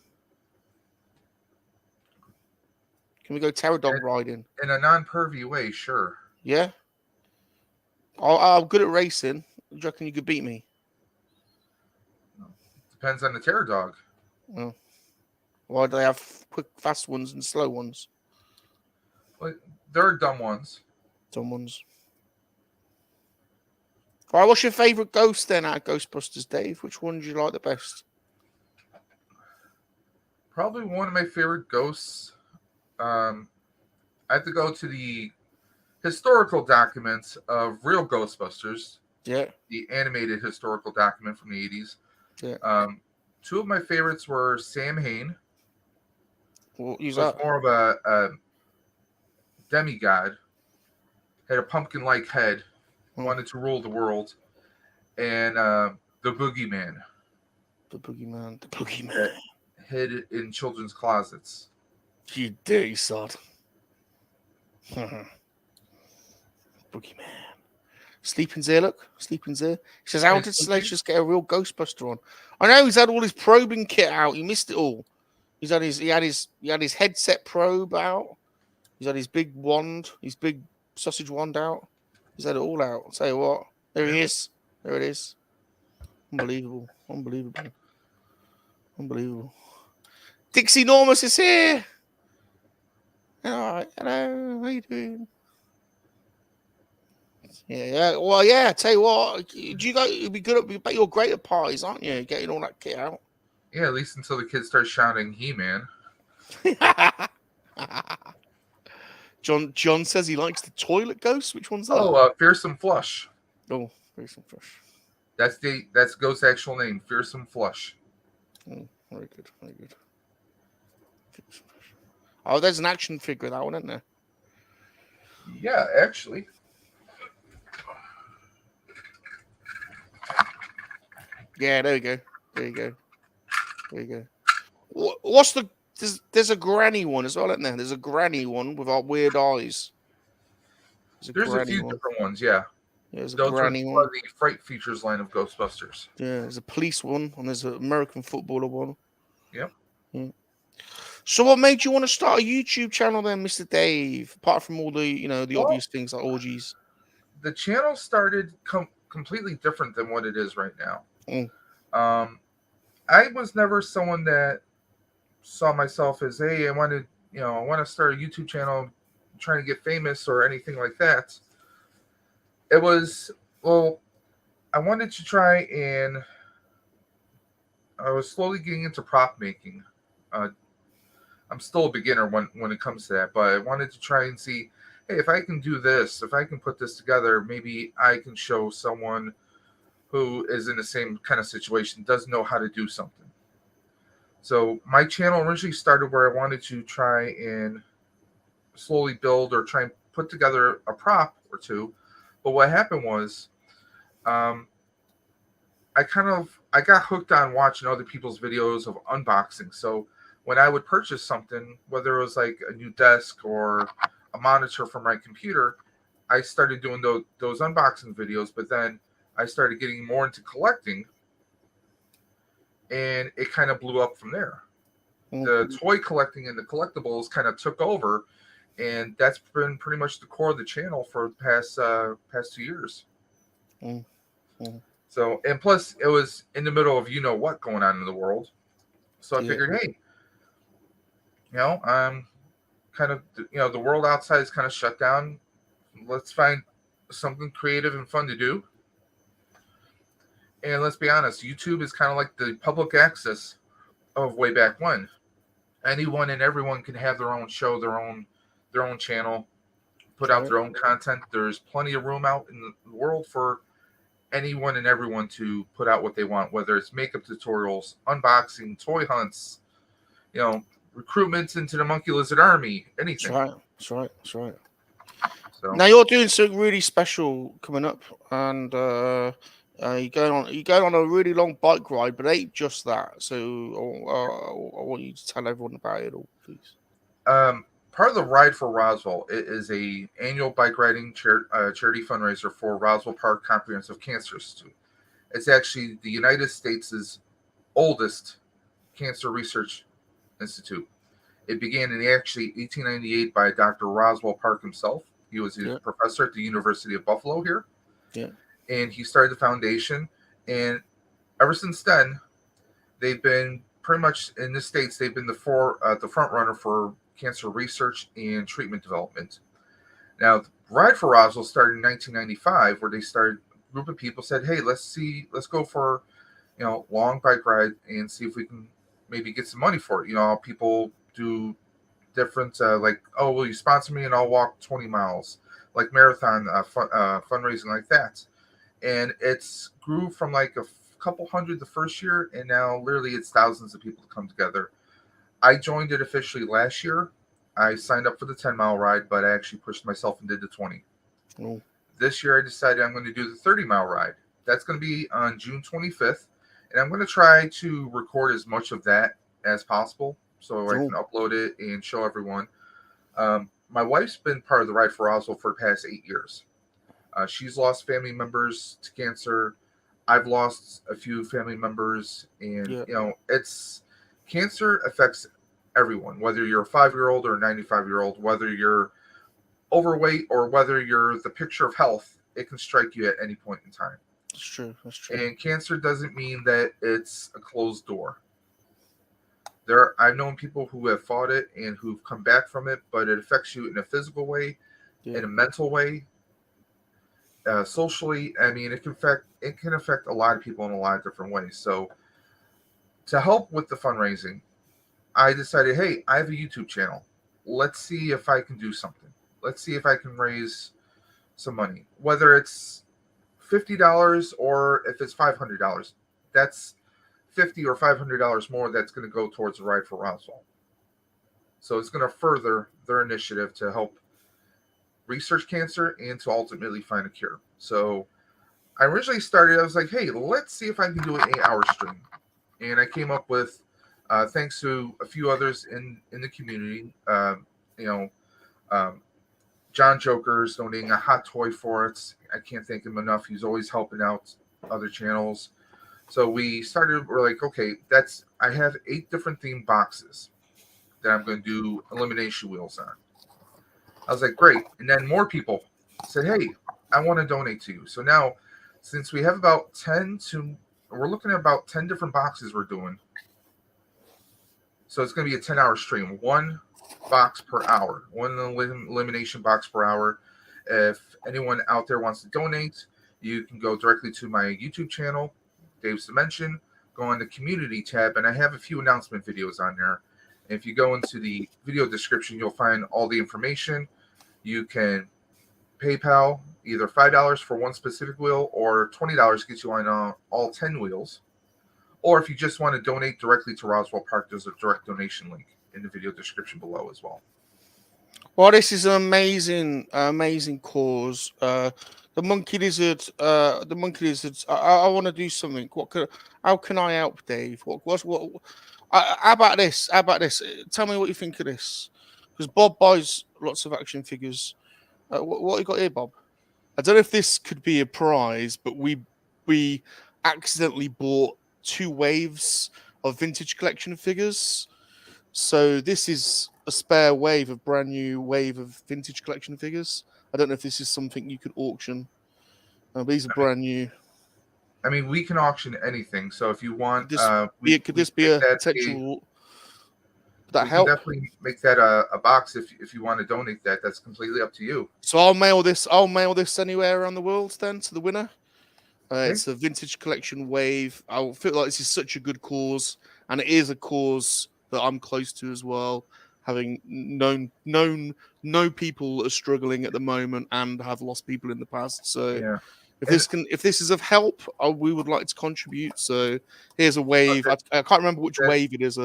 Can we go terror dog riding? In a non-pervy way, sure. Yeah? I'm good at racing. Do you reckon you could beat me? Depends on the terror dog. Oh. Why do they have quick, fast ones and slow ones? Well, there are dumb ones. Dumb ones. All right, what's your favourite ghost then out of Ghostbusters, Dave? Which one do you like the best? Probably one of my favorite ghosts. I have to go to the historical documents of real Ghostbusters. Yeah. The animated historical document from the 80s. Yeah. Two of my favorites were Sam Hain. Well, use was that. More of a demigod. Had a pumpkin-like head. Wanted to rule the world. And the Boogeyman. The Boogeyman. Hid in children's closets. You dirty sod. Boogeyman. Sleeping's here, look. Sleeping's here. He says, how did Salacious get a real Ghostbuster on? I know he's had all his probing kit out. He missed it all. He had his headset probe out. He's had his big wand, his big sausage wand out. He's had it all out. I'll tell you what. There he is. There it is. Unbelievable. Dixie Normus is here. All right. Hello. How you doing? Yeah. Well, yeah. I tell you what. Do you go? You'd be good at. I bet you're great at parties, aren't you? Getting all that kit out. Yeah, at least until the kids start shouting He-Man. John says he likes the toilet ghost. Which one's that? Oh, Fearsome Flush. Oh, Fearsome Flush. That's Ghost's actual name, Fearsome Flush. Oh, very good. Oh, there's an action figure of that one, isn't there? Yeah, actually. Yeah, there you go. What's the? There's a granny one as well, isn't there? There's a granny one with our weird eyes. There's a few different ones, yeah. There's a Those granny are one. the Fright Features line of Ghostbusters. Yeah, there's a police one, and there's an American footballer one. Yep. Yeah. So, what made you want to start a YouTube channel then, Mr. Dave? Apart from all the, the obvious things like orgies. The channel started completely different than what it is right now. Mm. I was never someone that saw myself as, hey, I want to start a YouTube channel, trying to get famous or anything like that. It was, well, I wanted to try, and I was slowly getting into prop making. I'm still a beginner when it comes to that, but I wanted to try and see, hey, if I can do this, if I can put this together, maybe I can show someone who is in the same kind of situation, doesn't know how to do something. So my channel originally started where I wanted to try and slowly build or try and put together a prop or two. But what happened was, I got hooked on watching other people's videos of unboxing. So when I would purchase something, whether it was like a new desk or a monitor for my computer, I started doing those unboxing videos. But then I started getting more into collecting, and it kind of blew up from there. Mm-hmm. The toy collecting and the collectibles kind of took over, and that's been pretty much the core of the channel for the past 2 years. Mm-hmm. So, and plus it was in the middle of what going on in the world. So I figured, hey, kind of, the world outside is kind of shut down. Let's find something creative and fun to do. And let's be honest, YouTube is kind of like the public access of way back when. Anyone and everyone can have their own show, their own channel, put out their own content. There's plenty of room out in the world for anyone and everyone to put out what they want, whether it's makeup tutorials, unboxing, toy hunts, recruitments into the MoNKey-LiZaRD army, anything. That's right. So Now you're doing something really special coming up, and you're going on a really long bike ride, but it ain't just that. So I want you to tell everyone about it all, please. Part of the Ride for Roswell, it is a annual bike riding charity fundraiser for Roswell Park Comprehensive Cancer Institute. It's actually the United States' oldest cancer research institute. It began in 1898 by Dr. Roswell Park himself. He was a professor at the University of Buffalo here. Yeah. And he started the foundation. And ever since then, they've been pretty much in the States, they've been the front runner for cancer research and treatment development. Now, the Ride for Roswell started in 1995, where they started, a group of people said, hey, let's go for, long bike ride and see if we can maybe get some money for it. People do different, like, oh, will you sponsor me and I'll walk 20 miles, like marathon fundraising like that. And it's grew from like a couple hundred the first year, and now literally it's thousands of people to come together. I joined it officially last year. I signed up for the 10-mile ride, but I actually pushed myself and did the 20. Oh. This year I decided I'm going to do the 30-mile ride. That's going to be on June 25th, and I'm going to try to record as much of that as possible so I can upload it and show everyone. My wife's been part of the Ride for Roswell for the past 8 years. She's lost family members to cancer. I've lost a few family members, and it's cancer affects everyone, whether you're a 5-year-old or a 95-year-old, whether you're overweight or whether you're the picture of health. It can strike you at any point in time. That's true. And cancer doesn't mean that it's a closed door. I've known people who have fought it and who've come back from it, but it affects you in a physical way, in a mental way, socially. I mean, it can affect a lot of people in a lot of different ways. So to help with the fundraising, I decided, hey, I have a YouTube channel. Let's see if I can do something. Let's see if I can raise some money, whether it's $50 or if it's $500. That's $50 or $500 more that's going to go towards the Ride for Roswell. So it's going to further their initiative to help research cancer and to ultimately find a cure. So I originally started, I was like, hey, let's see if I can do an 8-hour stream. And I came up with, thanks to a few others in the community, John Joker's donating a hot toy for it. I can't thank him enough. He's always helping out other channels. So we're like, okay, I have 8 different themed boxes that I'm going to do elimination wheels on. I was like, great. And then more people said, hey, I want to donate to you. So now, since we have about 10 to we're looking at about 10 different boxes we're doing. So it's going to be a 10-hour stream, one box per hour, one elimination box per hour. If anyone out there wants to donate, you can go directly to my YouTube channel, Dave's Dimension, go on the community tab, and I have a few announcement videos on there. If you go into the video description, you'll find all the information. You can PayPal either $5 for one specific wheel or $20 gets you on all 10 wheels. Or if you just want to donate directly to Roswell Park, there's a direct donation link in the video description below as well. Well, this is an amazing cause. The monkey lizard, the monkey lizards. I want to do something. How can I help, Dave? How about this? How about this? Tell me what you think of this. Because Bob buys lots of action figures. What you got here, Bob? I don't know if this could be a prize, but we accidentally bought 2 waves of vintage collection figures. So this is a spare wave, a brand new wave of vintage collection figures. I don't know if this is something you could auction. But these are brand new. I mean, we can auction anything. So if you want, could this be a potential? That help? Can definitely make that a box if you want to donate that. That's completely up to you. So I'll mail this anywhere around the world then to the winner. It's a vintage collection wave. I feel like this is such a good cause, and it is a cause that I'm close to as well, having known people that are struggling at the moment and have lost people in the past. So if this is of help, we would like to contribute. So here's a wave. Okay. I can't remember which wave it is.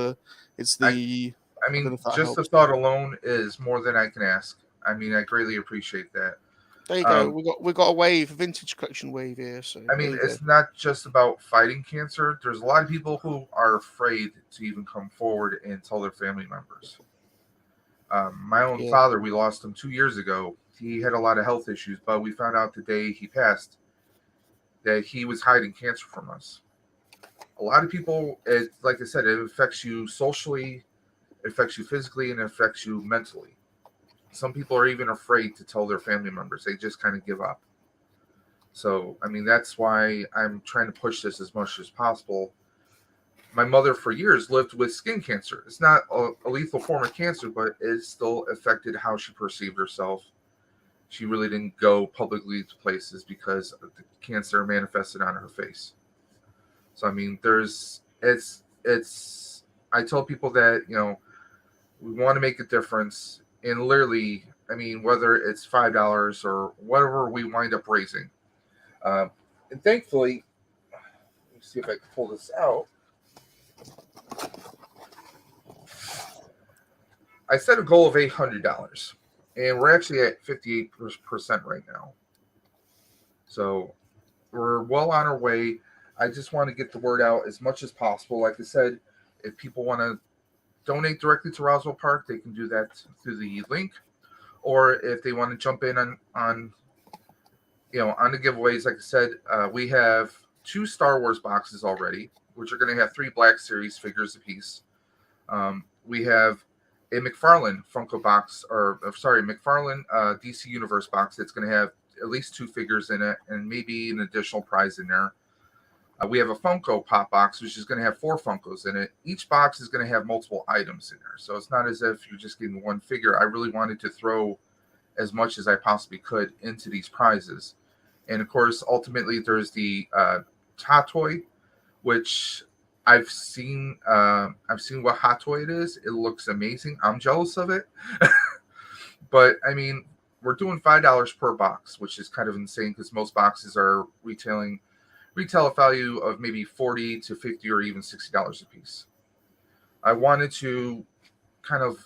It's the. I mean, just the thought alone is more than I can ask. I mean, I greatly appreciate that. There you go. We got a wave, a vintage collection wave here. So I mean, it's not just about fighting cancer. There's a lot of people who are afraid to even come forward and tell their family members. My own father, we lost him 2 years ago. He had a lot of health issues, but we found out the day he passed that he was hiding cancer from us. A lot of people, like I said, it affects you socially, it affects you physically, and it affects you mentally. Some people are even afraid to tell their family members. They just kind of give up. So, I mean, that's why I'm trying to push this as much as possible. My mother for years lived with skin cancer. It's not a lethal form of cancer, but it still affected how she perceived herself. She really didn't go publicly to places because the cancer manifested on her face. So, I mean, I tell people that, we want to make a difference. And literally, I mean, whether it's $5 or whatever we wind up raising. And thankfully, let me see if I can pull this out. I set a goal of $800, and we're actually at 58% right now. So we're well on our way. I just want to get the word out as much as possible. Like I said, if people want to donate directly to Roswell Park, they can do that through the link. Or if they want to jump in on the giveaways, like I said, we have 2 Star Wars boxes already, which are going to have 3 Black Series figures apiece. We have a McFarlane Funko box, McFarlane DC Universe box that's going to have at least 2 figures in it and maybe an additional prize in there. We have a Funko Pop box, which is going to have 4 Funkos in it. Each box is going to have multiple items in there. So it's not as if you're just getting one figure. I really wanted to throw as much as I possibly could into these prizes. And of course, ultimately, there's the Hot Toy, which I've seen what Hot Toy it is. It looks amazing. I'm jealous of it. But, I mean, we're doing $5 per box, which is kind of insane because most boxes are retail value of maybe $40 to $50 or even $60 a piece. I wanted to kind of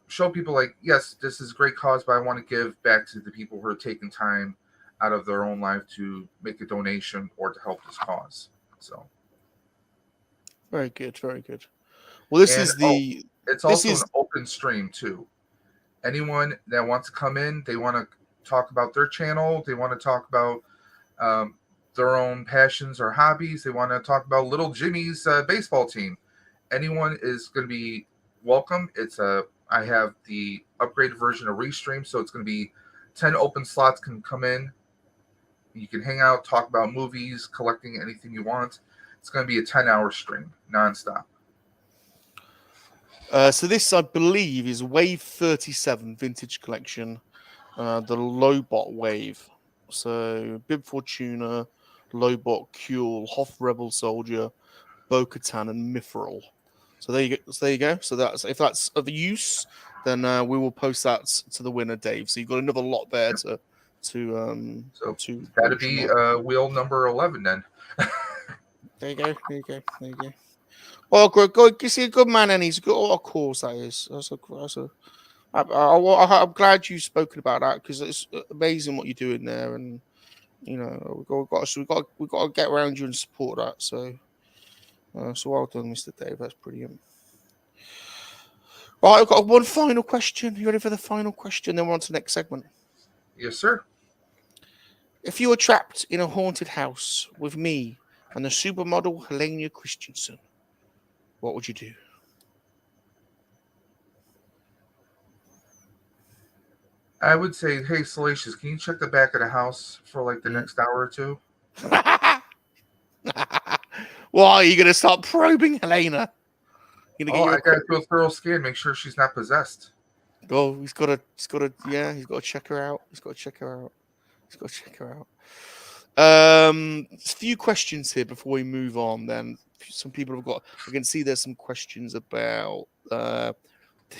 show people like, yes, this is a great cause, but I want to give back to the people who are taking time out of their own life to make a donation or to help this cause. So very good, very good. Well, it's also an open stream too. Anyone that wants to come in, they want to talk about their channel, they want to talk about their own passions or hobbies, they want to talk about little Jimmy's baseball team. Anyone is going to be welcome. I have the upgraded version of Restream, so it's going to be 10 open slots can come in You can hang out, talk about movies, collecting anything you want. It's going to be a 10-hour stream, nonstop. So this, I believe, is Wave 37 Vintage Collection, the Lobot Wave. So Bib Fortuna, Lobot, Kuel, Hoth Rebel Soldier, Bo-Katan, and Mithril. So there you go. So that's, if that's of use, then we will post that to the winner, Dave. So you've got another lot there to that'd be wheel number 11 then. There you go. Well, good. You see, a good man, and he's good. Of course, that is. I'm glad you've spoken about that, because it's amazing what you're doing there, and you know we've got to get around you and support that. So well done, Mr. Dave. That's brilliant. Right, I've got one final question. You ready for the final question? Then we're on to the next segment. Yes, sir. If you were trapped in a haunted house with me and the supermodel Helena Christensen, what would you do? I would say, hey, Salacious, can you check the back of the house for like the next hour or two? Why are you going to start probing Helena? I got to do a thorough scan, make sure she's not possessed. Oh, he's got to check her out. A few questions here before we move on. Then some people have got. I can see there's some questions about.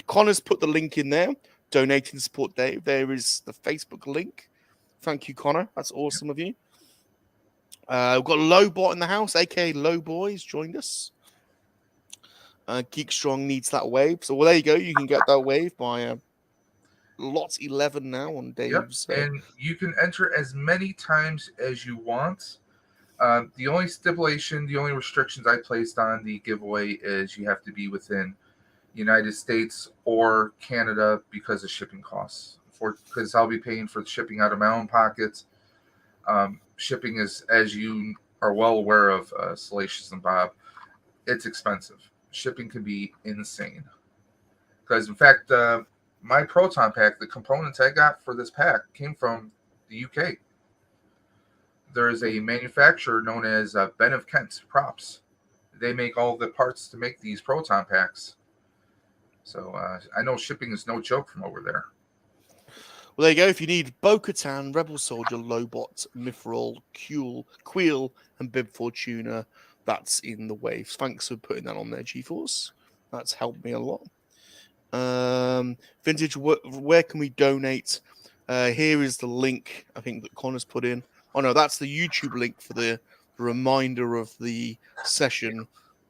Connor's put the link in there. Donating to support Dave. There is the Facebook link. Thank you, Connor. That's awesome of you. We've got Lowbot in the house, aka Low Boys, joined us. Geek Strong needs that wave. So there you go. You can get that wave by lot 11 now on Dave's. Yep. And you can enter as many times as you want. The only stipulation, the only restrictions I placed on the giveaway is you have to be within United States or Canada because of shipping costs. Because I'll be paying for the shipping out of my own pockets. Shipping is, as you are well aware of, Salacious and Bob, it's expensive. Shipping can be insane. Because, in fact, my Proton pack, the components I got for this pack came from the UK. There's a manufacturer known as Ben of Kent Props. They make all the parts to make these Proton packs. So I know shipping is no joke from over there. Well, there you go. If you need Bo-Katan, Rebel Soldier, Lobot, Mithril, Queel, and Bib Fortuna, that's in the waves. Thanks for putting that on there, GeForce. That's helped me a lot. Vintage, where can we donate? Here is the link, I think, that Connor's put in. Oh, no, that's the YouTube link for the reminder of the session.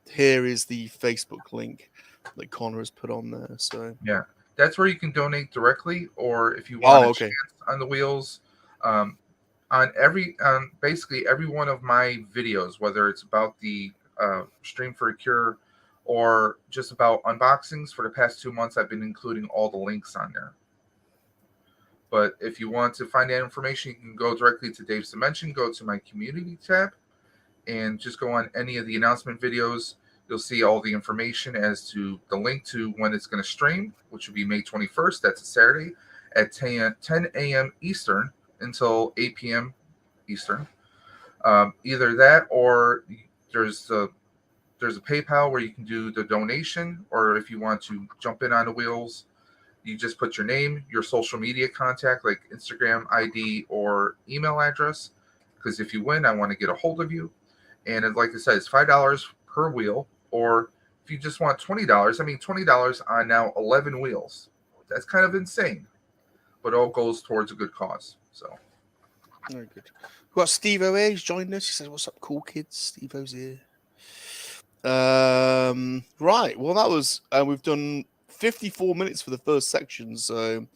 Here is the Facebook link that Connor has put on there. So yeah. That's where you can donate directly, or if you want a chance on the wheels, on basically every one of my videos, whether it's about the Stream for a Cure or just about unboxings for the past 2 months, I've been including all the links on there. But if you want to find that information, you can go directly to Dave's Dimension, go to my community tab, and just go on any of the announcement videos. You'll see all the information as to the link to when it's going to stream, which will be May 21st. That's a Saturday at 10 a.m. Eastern until 8 p.m. Eastern. Either that, or there's a PayPal where you can do the donation, or if you want to jump in on the wheels, you just put your name, your social media contact, like Instagram ID or email address, because if you win, I want to get a hold of you. And like I said, it's $5 per wheel. Or if you just want $20, $20 on now 11 wheels. That's kind of insane, but all goes towards a good cause. So very good. We've got Steve O. He's joined us. He says, "What's up, cool kids?" Steve O's here. Right. Well, that was we've done 54 minutes for the first section, so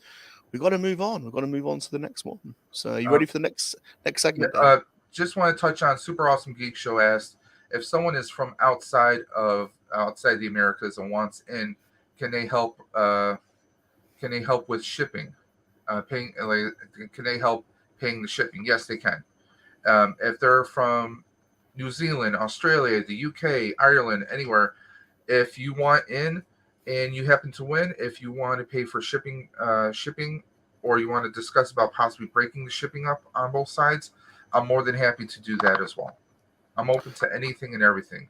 we've got to move on. We've got to move on to the next one. So, are you ready for the next segment? Yeah, just want to touch on Super Awesome Geek Show asked, if someone is from outside the Americas and wants in, can they help? Can they help with shipping? Can they help paying the shipping? Yes, they can. If they're from New Zealand, Australia, the UK, Ireland, anywhere, if you want in and you happen to win, if you want to pay for shipping, or you want to discuss about possibly breaking the shipping up on both sides, I'm more than happy to do that as well. I'm open to anything and everything.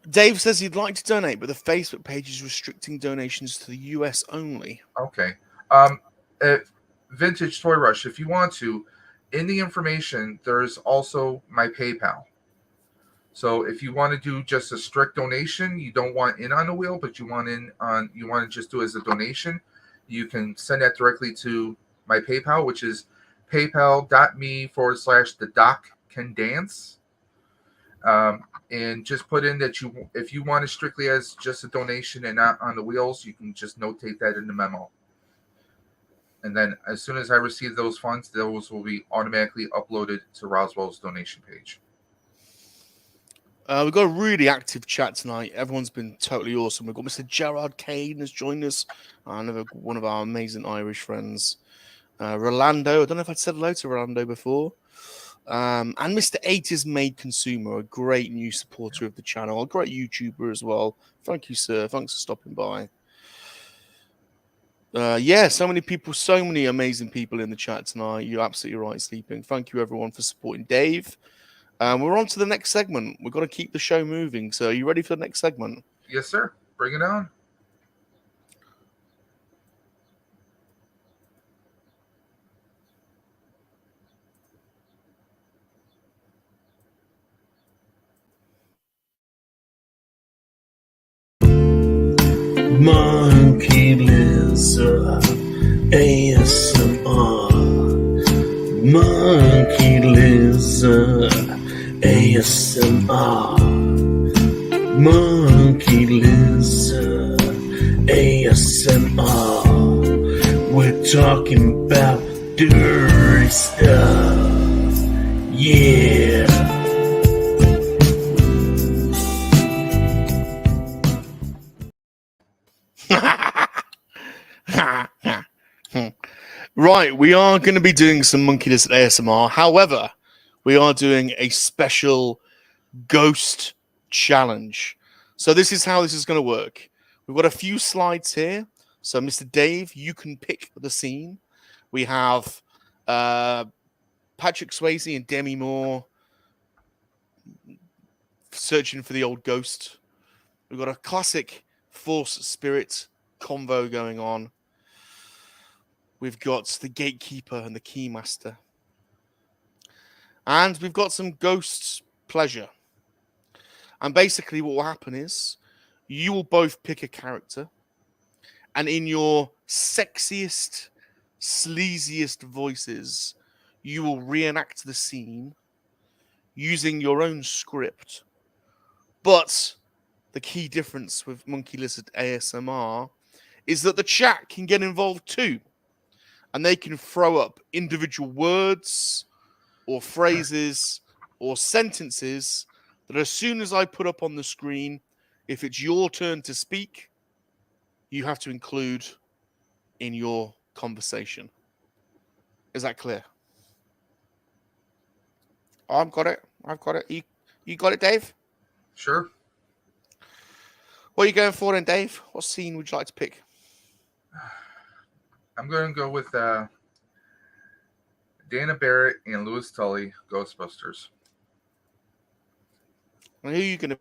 Dave says he'd like to donate, but the Facebook page is restricting donations to the US only. Okay. Vintage Toy Rush, if you want to, in the information, there's also my PayPal. So if you want to do just a strict donation, you don't want in on the wheel, but you want to just do it as a donation, you can send that directly to my PayPal, which is paypal.me/the Doc Can Dance. And just put in that if you want it strictly as just a donation and not on the wheels, you can just notate that in the memo. And then as soon as I receive those funds, those will be automatically uploaded to Roswell's donation page. We've got a really active chat tonight. Everyone's been totally awesome. We've got Mr. Gerard Kane has joined us. Another one of our amazing Irish friends. Rolando. I don't know if I'd said hello to Rolando before. And Mr. 80s Made Consumer, a great new supporter of the channel, a great YouTuber as well. Thank you, sir. Thanks for stopping by. Yeah, so many people, so many amazing people in the chat tonight. You're absolutely right, Sleeping. Thank you, everyone, for supporting Dave. We're on to the next segment. We've got to keep the show moving. So are you ready for the next segment? Yes, sir. Bring it on. Monkey Lizard ASMR. Monkey Lizard ASMR. Monkey Lizard ASMR. We're talking about dirty stuff. Yeah. Right, we are going to be doing some Monkey Lizard ASMR. However, we are doing a special ghost challenge. So this is how this is going to work. We've got a few slides here. So, Mr. Dave, you can pick the scene. We have Patrick Swayze and Demi Moore searching for the old ghost. We've got a classic Force Spirit convo going on. We've got the Gatekeeper and the Keymaster. And we've got some ghost pleasure. And basically what will happen is you will both pick a character. And in your sexiest, sleaziest voices, you will reenact the scene using your own script. But the key difference with Monkey Lizard ASMR is that the chat can get involved too. And they can throw up individual words or phrases or sentences that as soon as I put up on the screen, if it's your turn to speak, you have to include in your conversation. Is that clear? Oh, I've got it. I've got it. You got it, Dave? Sure. What are you going for then, Dave? What scene would you like to pick? I'm going to go with Dana Barrett and Louis Tully, Ghostbusters. And who are you going to...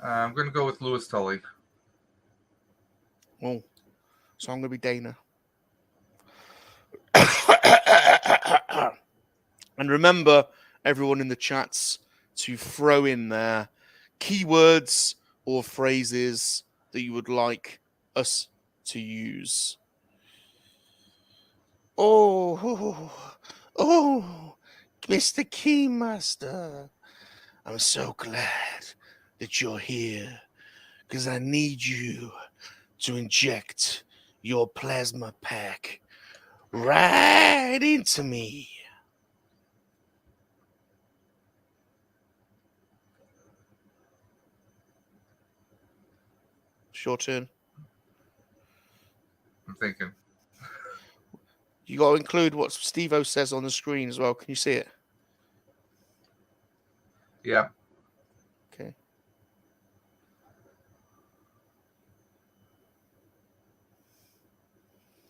I'm going to go with Louis Tully. Oh, so I'm going to be Dana. And remember, everyone in the chats, to throw in there keywords or phrases that you would like us to use. Oh, Mr. Keymaster, I'm so glad that you're here because I need you to inject your plasma pack right into me. It's your turn. I'm thinking. You got to include what Steve-O says on the screen as well. Can you see it? Yeah. Okay.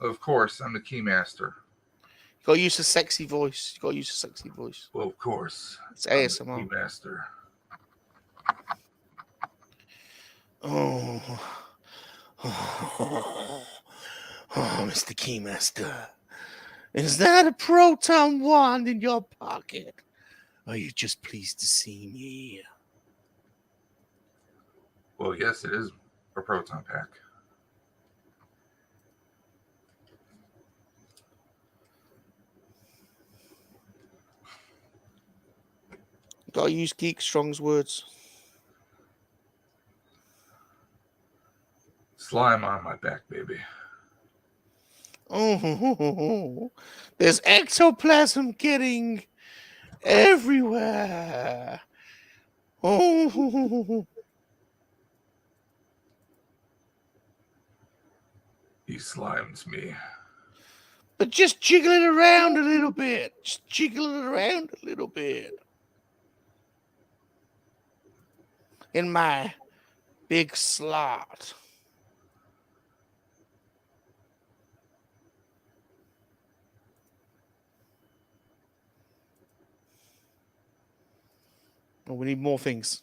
Of course, I'm the keymaster. You gotta use a sexy voice. You gotta use a sexy voice. Well, of course. It's I'm the ASMR. keymaster. Oh. Oh, Mr. Keymaster. Is that a proton wand in your pocket? Are you just pleased to see me? Well, yes, it is a proton pack. Gotta use Geek Strong's words. Slime on my back, baby. Oh, there's ectoplasm getting everywhere. Oh, He slimes me. but just jiggle it around a little bit. Just jiggle it around a little bit. In my big slot. Oh, we need more things.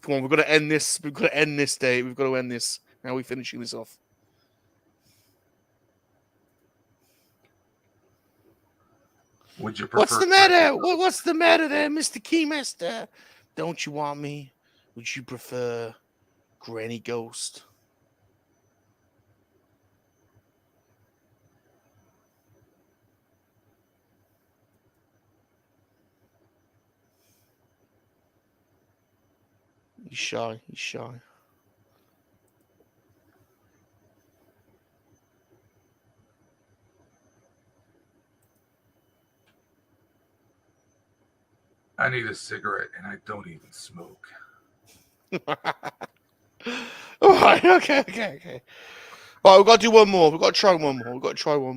Come on, we've got to end this. We've got to end this day. We've got to end this. How are we finishing this off? Would you prefer? What's the matter? What's the matter there, Mr. Keymaster? Don't you want me? Would you prefer Granny Ghost? He's shy. He's shy. I need a cigarette, and I don't even smoke. All right. Okay. All right, we've got to do one more. We've got to try one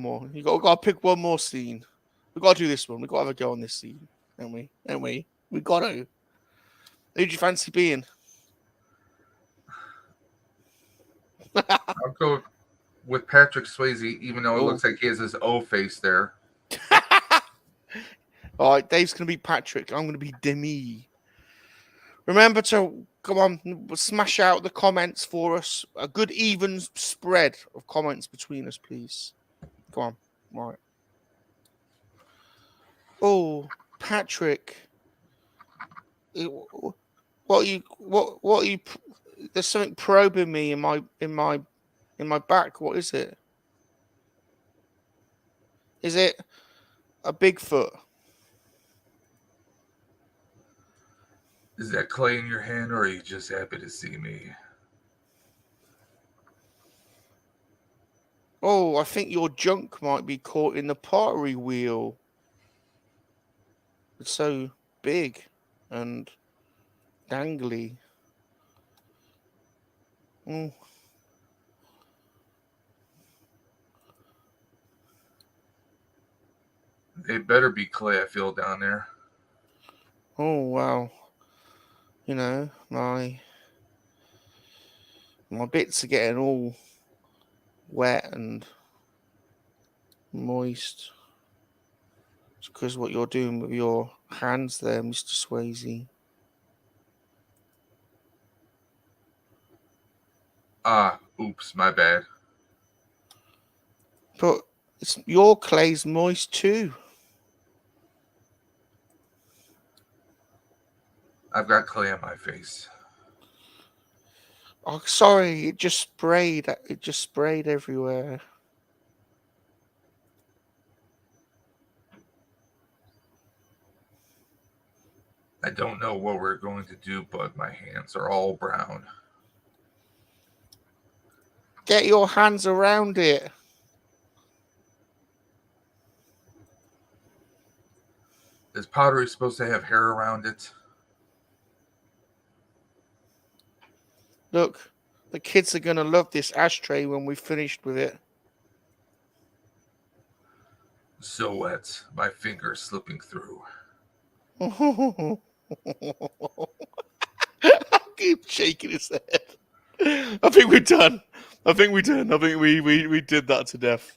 more. We've got to pick one more scene. We've got to do this one. We've got to have a go on this scene. Haven't we? We've got to. Who do you fancy being? I'll go with Patrick Swayze, even though it looks like he has his O face there. All right, Dave's going to be Patrick. I'm going to be Demi. Remember to, come on, smash out the comments for us. A good even spread of comments between us, please. Come on. All right. Oh, Patrick. What are you? There's something probing me in my back. What is it? Is it a Bigfoot? Is that clay in your hand, or are you just happy to see me? Oh, I think your junk might be caught in the pottery wheel. It's so big and dangly. Oh. They better be clay, I feel, down there. Oh, wow. You know, my bits are getting all wet and moist. It's because what you're doing with your hands there, Mr. Swayze. Ah, oops, my bad. But your clay's moist too. I've got clay on my face. Oh, sorry, it just sprayed. It just sprayed everywhere. I don't know what we're going to do, but my hands are all brown. Get your hands around it. Is pottery supposed to have hair around it? Look, the kids are going to love this ashtray when we've finished with it. So wet, my fingers slipping through. I keep shaking his head. I think we're done. I think we did. I think we did that to death.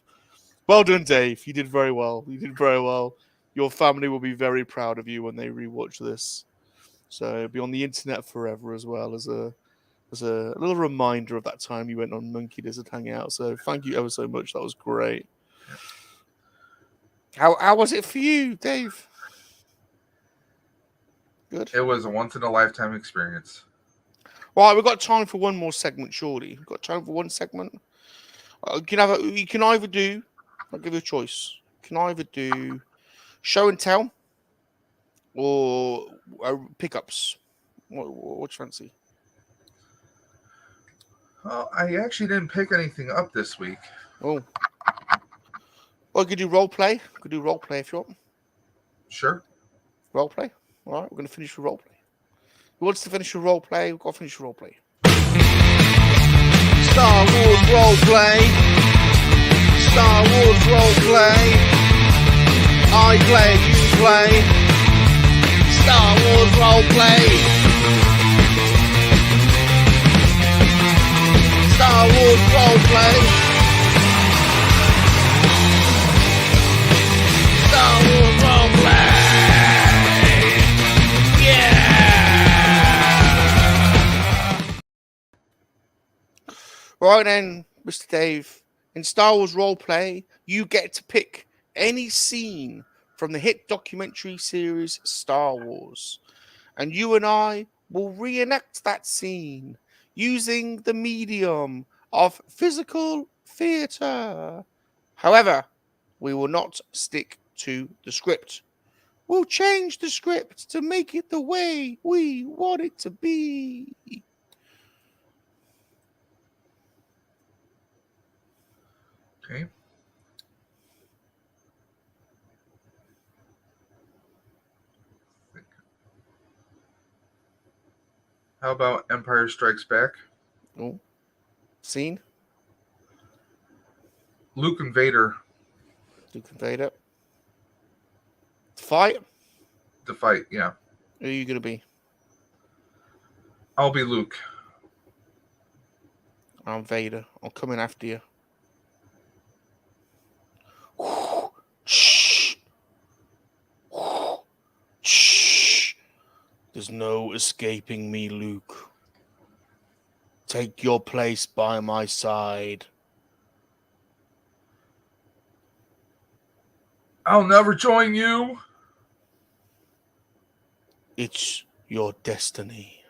Well done, Dave. You did very well. You did very well. Your family will be very proud of you when they rewatch this. So it'll be on the internet forever as well as a little reminder of that time you went on Monkey-Lizard Hangout. So thank you ever so much. That was great. How was it for you, Dave? Good. It was a once in a lifetime experience. Right, we've got time for one more segment, surely. We've got time for one segment. You can either do, I'll give you a choice. You can either do show and tell or pickups. What you fancy? Well, I actually didn't pick anything up this week. Oh. Well, you could do role play. You could do role play if you want. Sure. Role play. All right, we're going to finish with role play. Who wants to finish with role play? We've got to finish with role play. Star Wars role play. Star Wars role play. I play, you play. Star Wars role play. Star Wars role play. Star Wars role play. Right then, Mr. Dave, in Star Wars roleplay, you get to pick any scene from the hit documentary series Star Wars. And you and I will reenact that scene using the medium of physical theatre. However, we will not stick to the script. We'll change the script to make it the way we want it to be. Okay. How about Empire Strikes Back? Oh, scene? Luke and Vader. Luke and Vader. Fight? The fight, yeah. Who are you going to be? I'll be Luke. I'm Vader. I'm coming after you. Shh. Shh. There's no escaping me, Luke. Take your place by my side. I'll never join you. It's your destiny.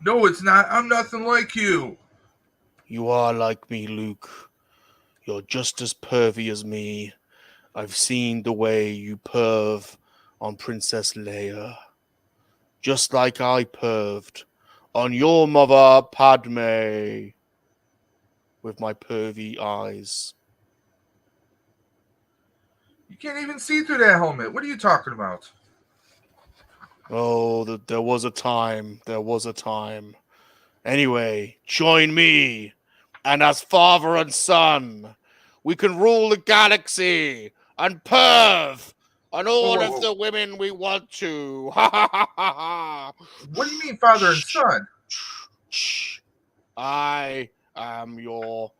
No, it's not. I'm nothing like you. You are like me, Luke. You're just as pervy as me. I've seen the way you perv on Princess Leia. Just like I perved on your mother, Padme. With my pervy eyes. You can't even see through that helmet. What are you talking about? Oh, there was a time. There was a time. Anyway, join me. And as father and son, we can rule the galaxy and perv on all of the women we want to. What do you mean, father and son? I am your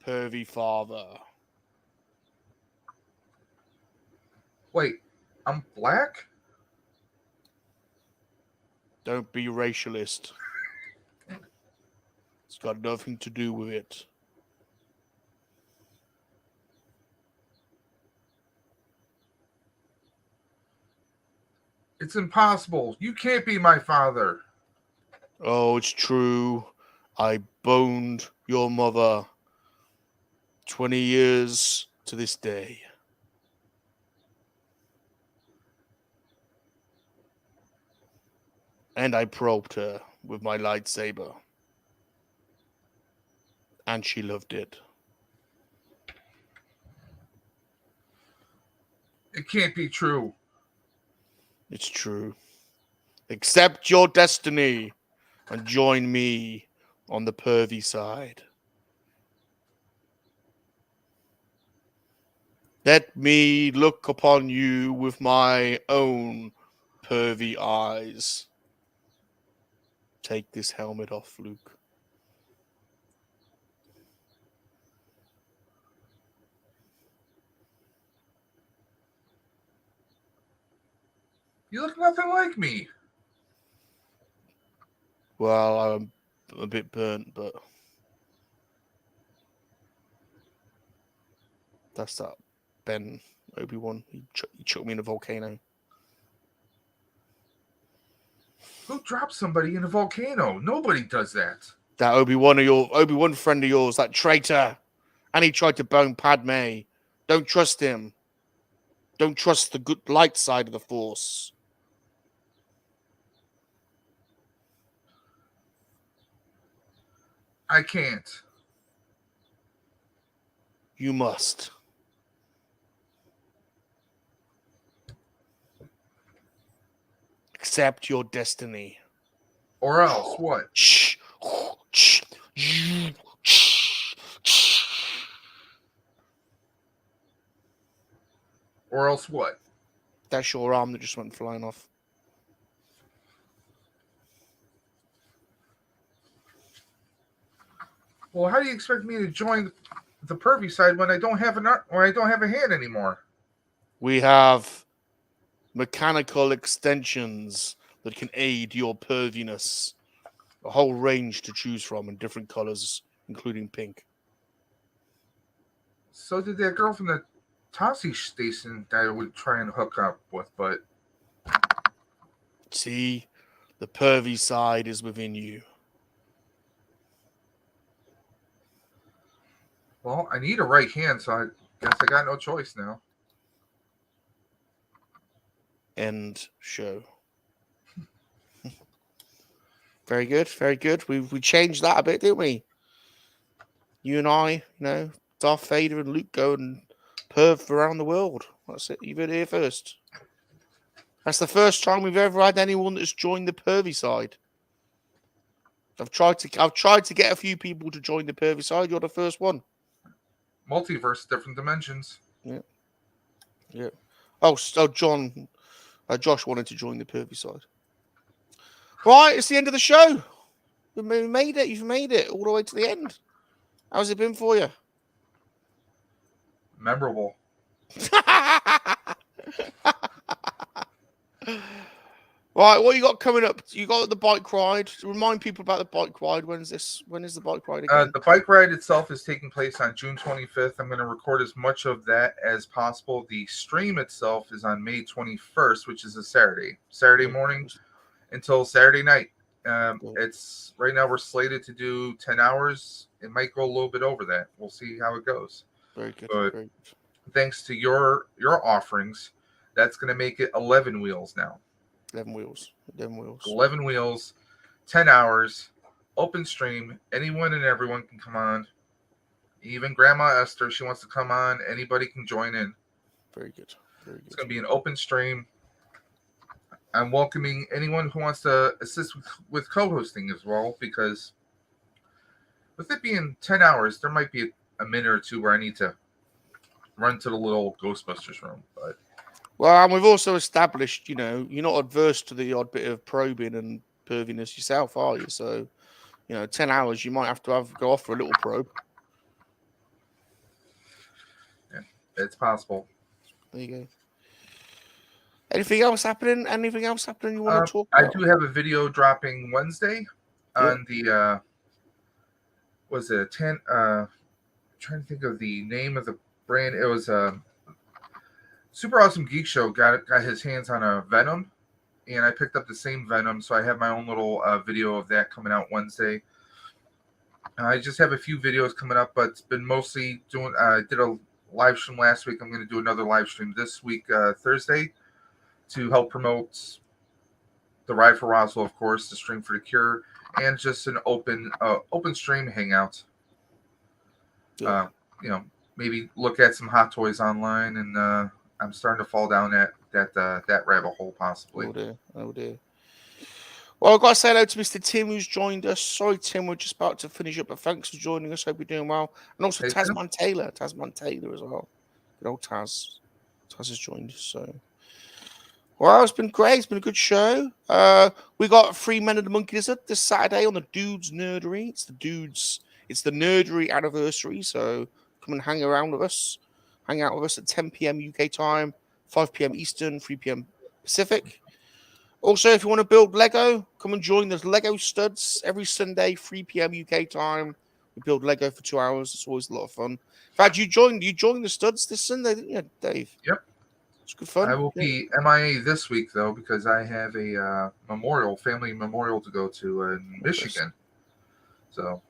pervy father. Wait, I'm black? Don't be racialist. It's got nothing to do with it. It's impossible. You can't be my father. Oh, it's true. I boned your mother 20 years to this day. And I probed her with my lightsaber. And she loved it. It can't be true. It's true. Accept your destiny and join me on the pervy side. Let me look upon you with my own pervy eyes. Take this helmet off, Luke. You look nothing like me. Well, I'm a bit burnt, but that's that Ben Obi-Wan. He chucked me in a volcano. Who dropped somebody in a volcano? Nobody does that. That Obi-Wan friend of yours, that traitor. And he tried to bone Padme. Don't trust him. Don't trust the good light side of the Force. I can't. You must. Accept your destiny. Or else, what? Shh. Or else what? That's your arm that just went flying off. Well, how do you expect me to join the pervy side when I don't have a hand anymore? We have mechanical extensions that can aid your perviness. A whole range to choose from in different colors, including pink. So did that girl from the Tassi station that I would try and hook up with, but... See, the pervy side is within you. Well, I need a right hand, so I guess I got no choice now. End show. Very good, very good. We changed that a bit, didn't we? You and I, Darth Vader and Luke go and perv around the world. That's it. You've heard it here first. That's the first time we've ever had anyone that's joined the pervy side. I've tried to get a few people to join the pervy side. You're the first one. Multiverse, different dimensions. Yeah. Oh, Josh wanted to join the pervy side. Right, it's the end of the show. You've made it. You've made it all the way to the end. How's it been for you? Memorable. Right, what you got coming up? You got the bike ride. Remind people about the bike ride. When is the bike ride again? The bike ride itself is taking place on June 25th. I'm going to record as much of that as possible. The stream itself is on May 21st, which is a Saturday morning until Saturday night. It's right now we're slated to do 10 hours. It might go a little bit over that. We'll see how it goes. Very good. But very good. Thanks to your offerings, that's going to make it 11 wheels now. 11 wheels. 11 wheels, 10 hours, open stream. Anyone and everyone can come on. Even Grandma Esther, she wants to come on. Anybody can join in. Very good. Very good. It's going to be an open stream. I'm welcoming anyone who wants to assist with co-hosting as well, because with it being 10 hours, there might be a minute or two where I need to run to the little Ghostbusters room. But well, and we've also established, you're not adverse to the odd bit of probing and perviness yourself, are you? So, 10 hours, you might have to go off for a little probe. Yeah, it's possible. There you go. Anything else happening? You want to talk about? I do have a video dropping Wednesday on the I'm trying to think of the name of the brand. It was Super Awesome Geek Show got his hands on a Venom, and I picked up the same Venom, so I have my own little video of that coming out Wednesday. I just have a few videos coming up, but it's been mostly doing. I did a live stream last week. I'm going to do another live stream this week, Thursday, to help promote the Ride for Roswell, of course, the Stream for the Cure, and just an open stream hangout. Yeah. Maybe look at some Hot Toys online, and I'm starting to fall down that rabbit hole possibly. Oh dear. Well, I've got to say hello to Mr. Tim, who's joined us. Sorry, Tim, we're just about to finish up, but thanks for joining us. Hope you're doing well. And also Hey, Tasman Taylor as well. Good old Taz. Taz has joined us. So, well, it's been great. It's been a good show. We got 3 Men of the Monkey-LiZaRD this Saturday on the Dudes Nerdery. It's the Nerdery anniversary. So come and hang around with us. Hang out with us at 10 p.m. UK time, 5 p.m. Eastern, 3 p.m. Pacific. Also, if you want to build Lego, come and join the Lego Studs every Sunday, 3 p.m. UK time. We build Lego for 2 hours. It's always a lot of fun. In fact, you joined the Studs this Sunday, didn't you, Dave? Yep. It's good fun. I will be MIA this week, though, because I have a family memorial to go to in Michigan. So,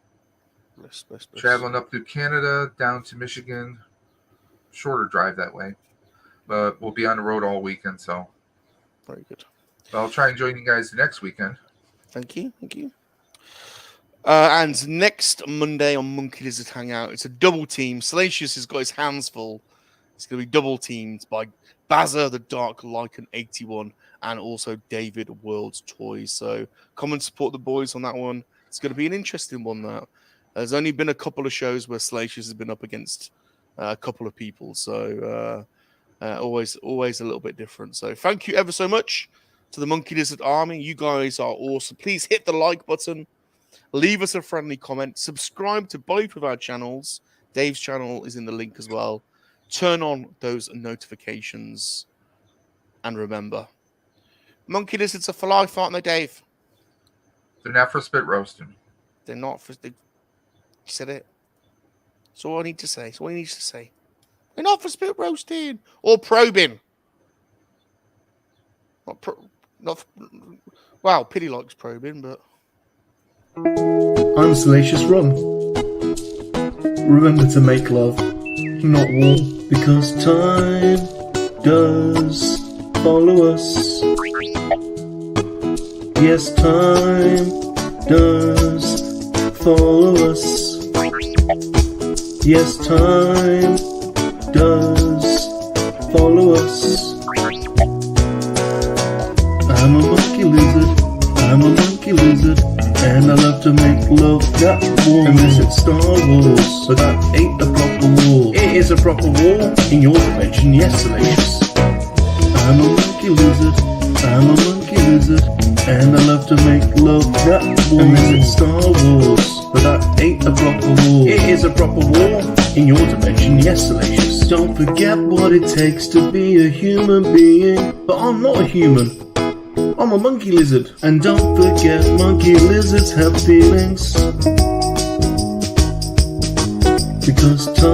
traveling up through Canada, down to Michigan. Shorter drive that way. But we'll be on the road all weekend, so. Very good. So I'll try and join you guys the next weekend. Thank you. And next Monday on MoNKey-LiZaRD Hangout, it's a double team. Salacious has got his hands full. It's going to be double teamed by Bazza the Dark Lycan 81 and also David World's Toys. So come and support the boys on that one. It's going to be an interesting one now. There's only been a couple of shows where Salacious has been up against a couple of people. So always a little bit different. So thank you ever so much to the MoNKey-LiZaRD Army. You guys are awesome. Please hit the like button. Leave us a friendly comment. Subscribe to both of our channels. Dave's channel is in the link as well. Turn on those notifications. And remember, MoNKey-LiZarDs are for life, aren't they, Dave? They're not for spit roasting. They're not for... You said it. That's all I need to say. That's all he needs to say. They're not for spit roasting. Or probing. Wow, Pity likes probing, but... I'm Salacious Rum. Remember to make love, not war, because time does follow us. Yes, time does follow us. Yes, time does follow us. I'm a monkey lizard, I'm a monkey lizard, and I love to make love that warm. And this is Star Wars, but that ain't a proper war. It is a proper war in your dimension, yes, Salacious. I'm a monkey lizard, I'm a monkey lizard, and I love to make love that warm. And this is Star Wars, but that ain't a proper war. It is a proper war in your dimension, yes, Salacious. Don't forget what it takes to be a human being, but I'm not a human. I'm a monkey lizard. And don't forget, monkey lizards have feelings. Because time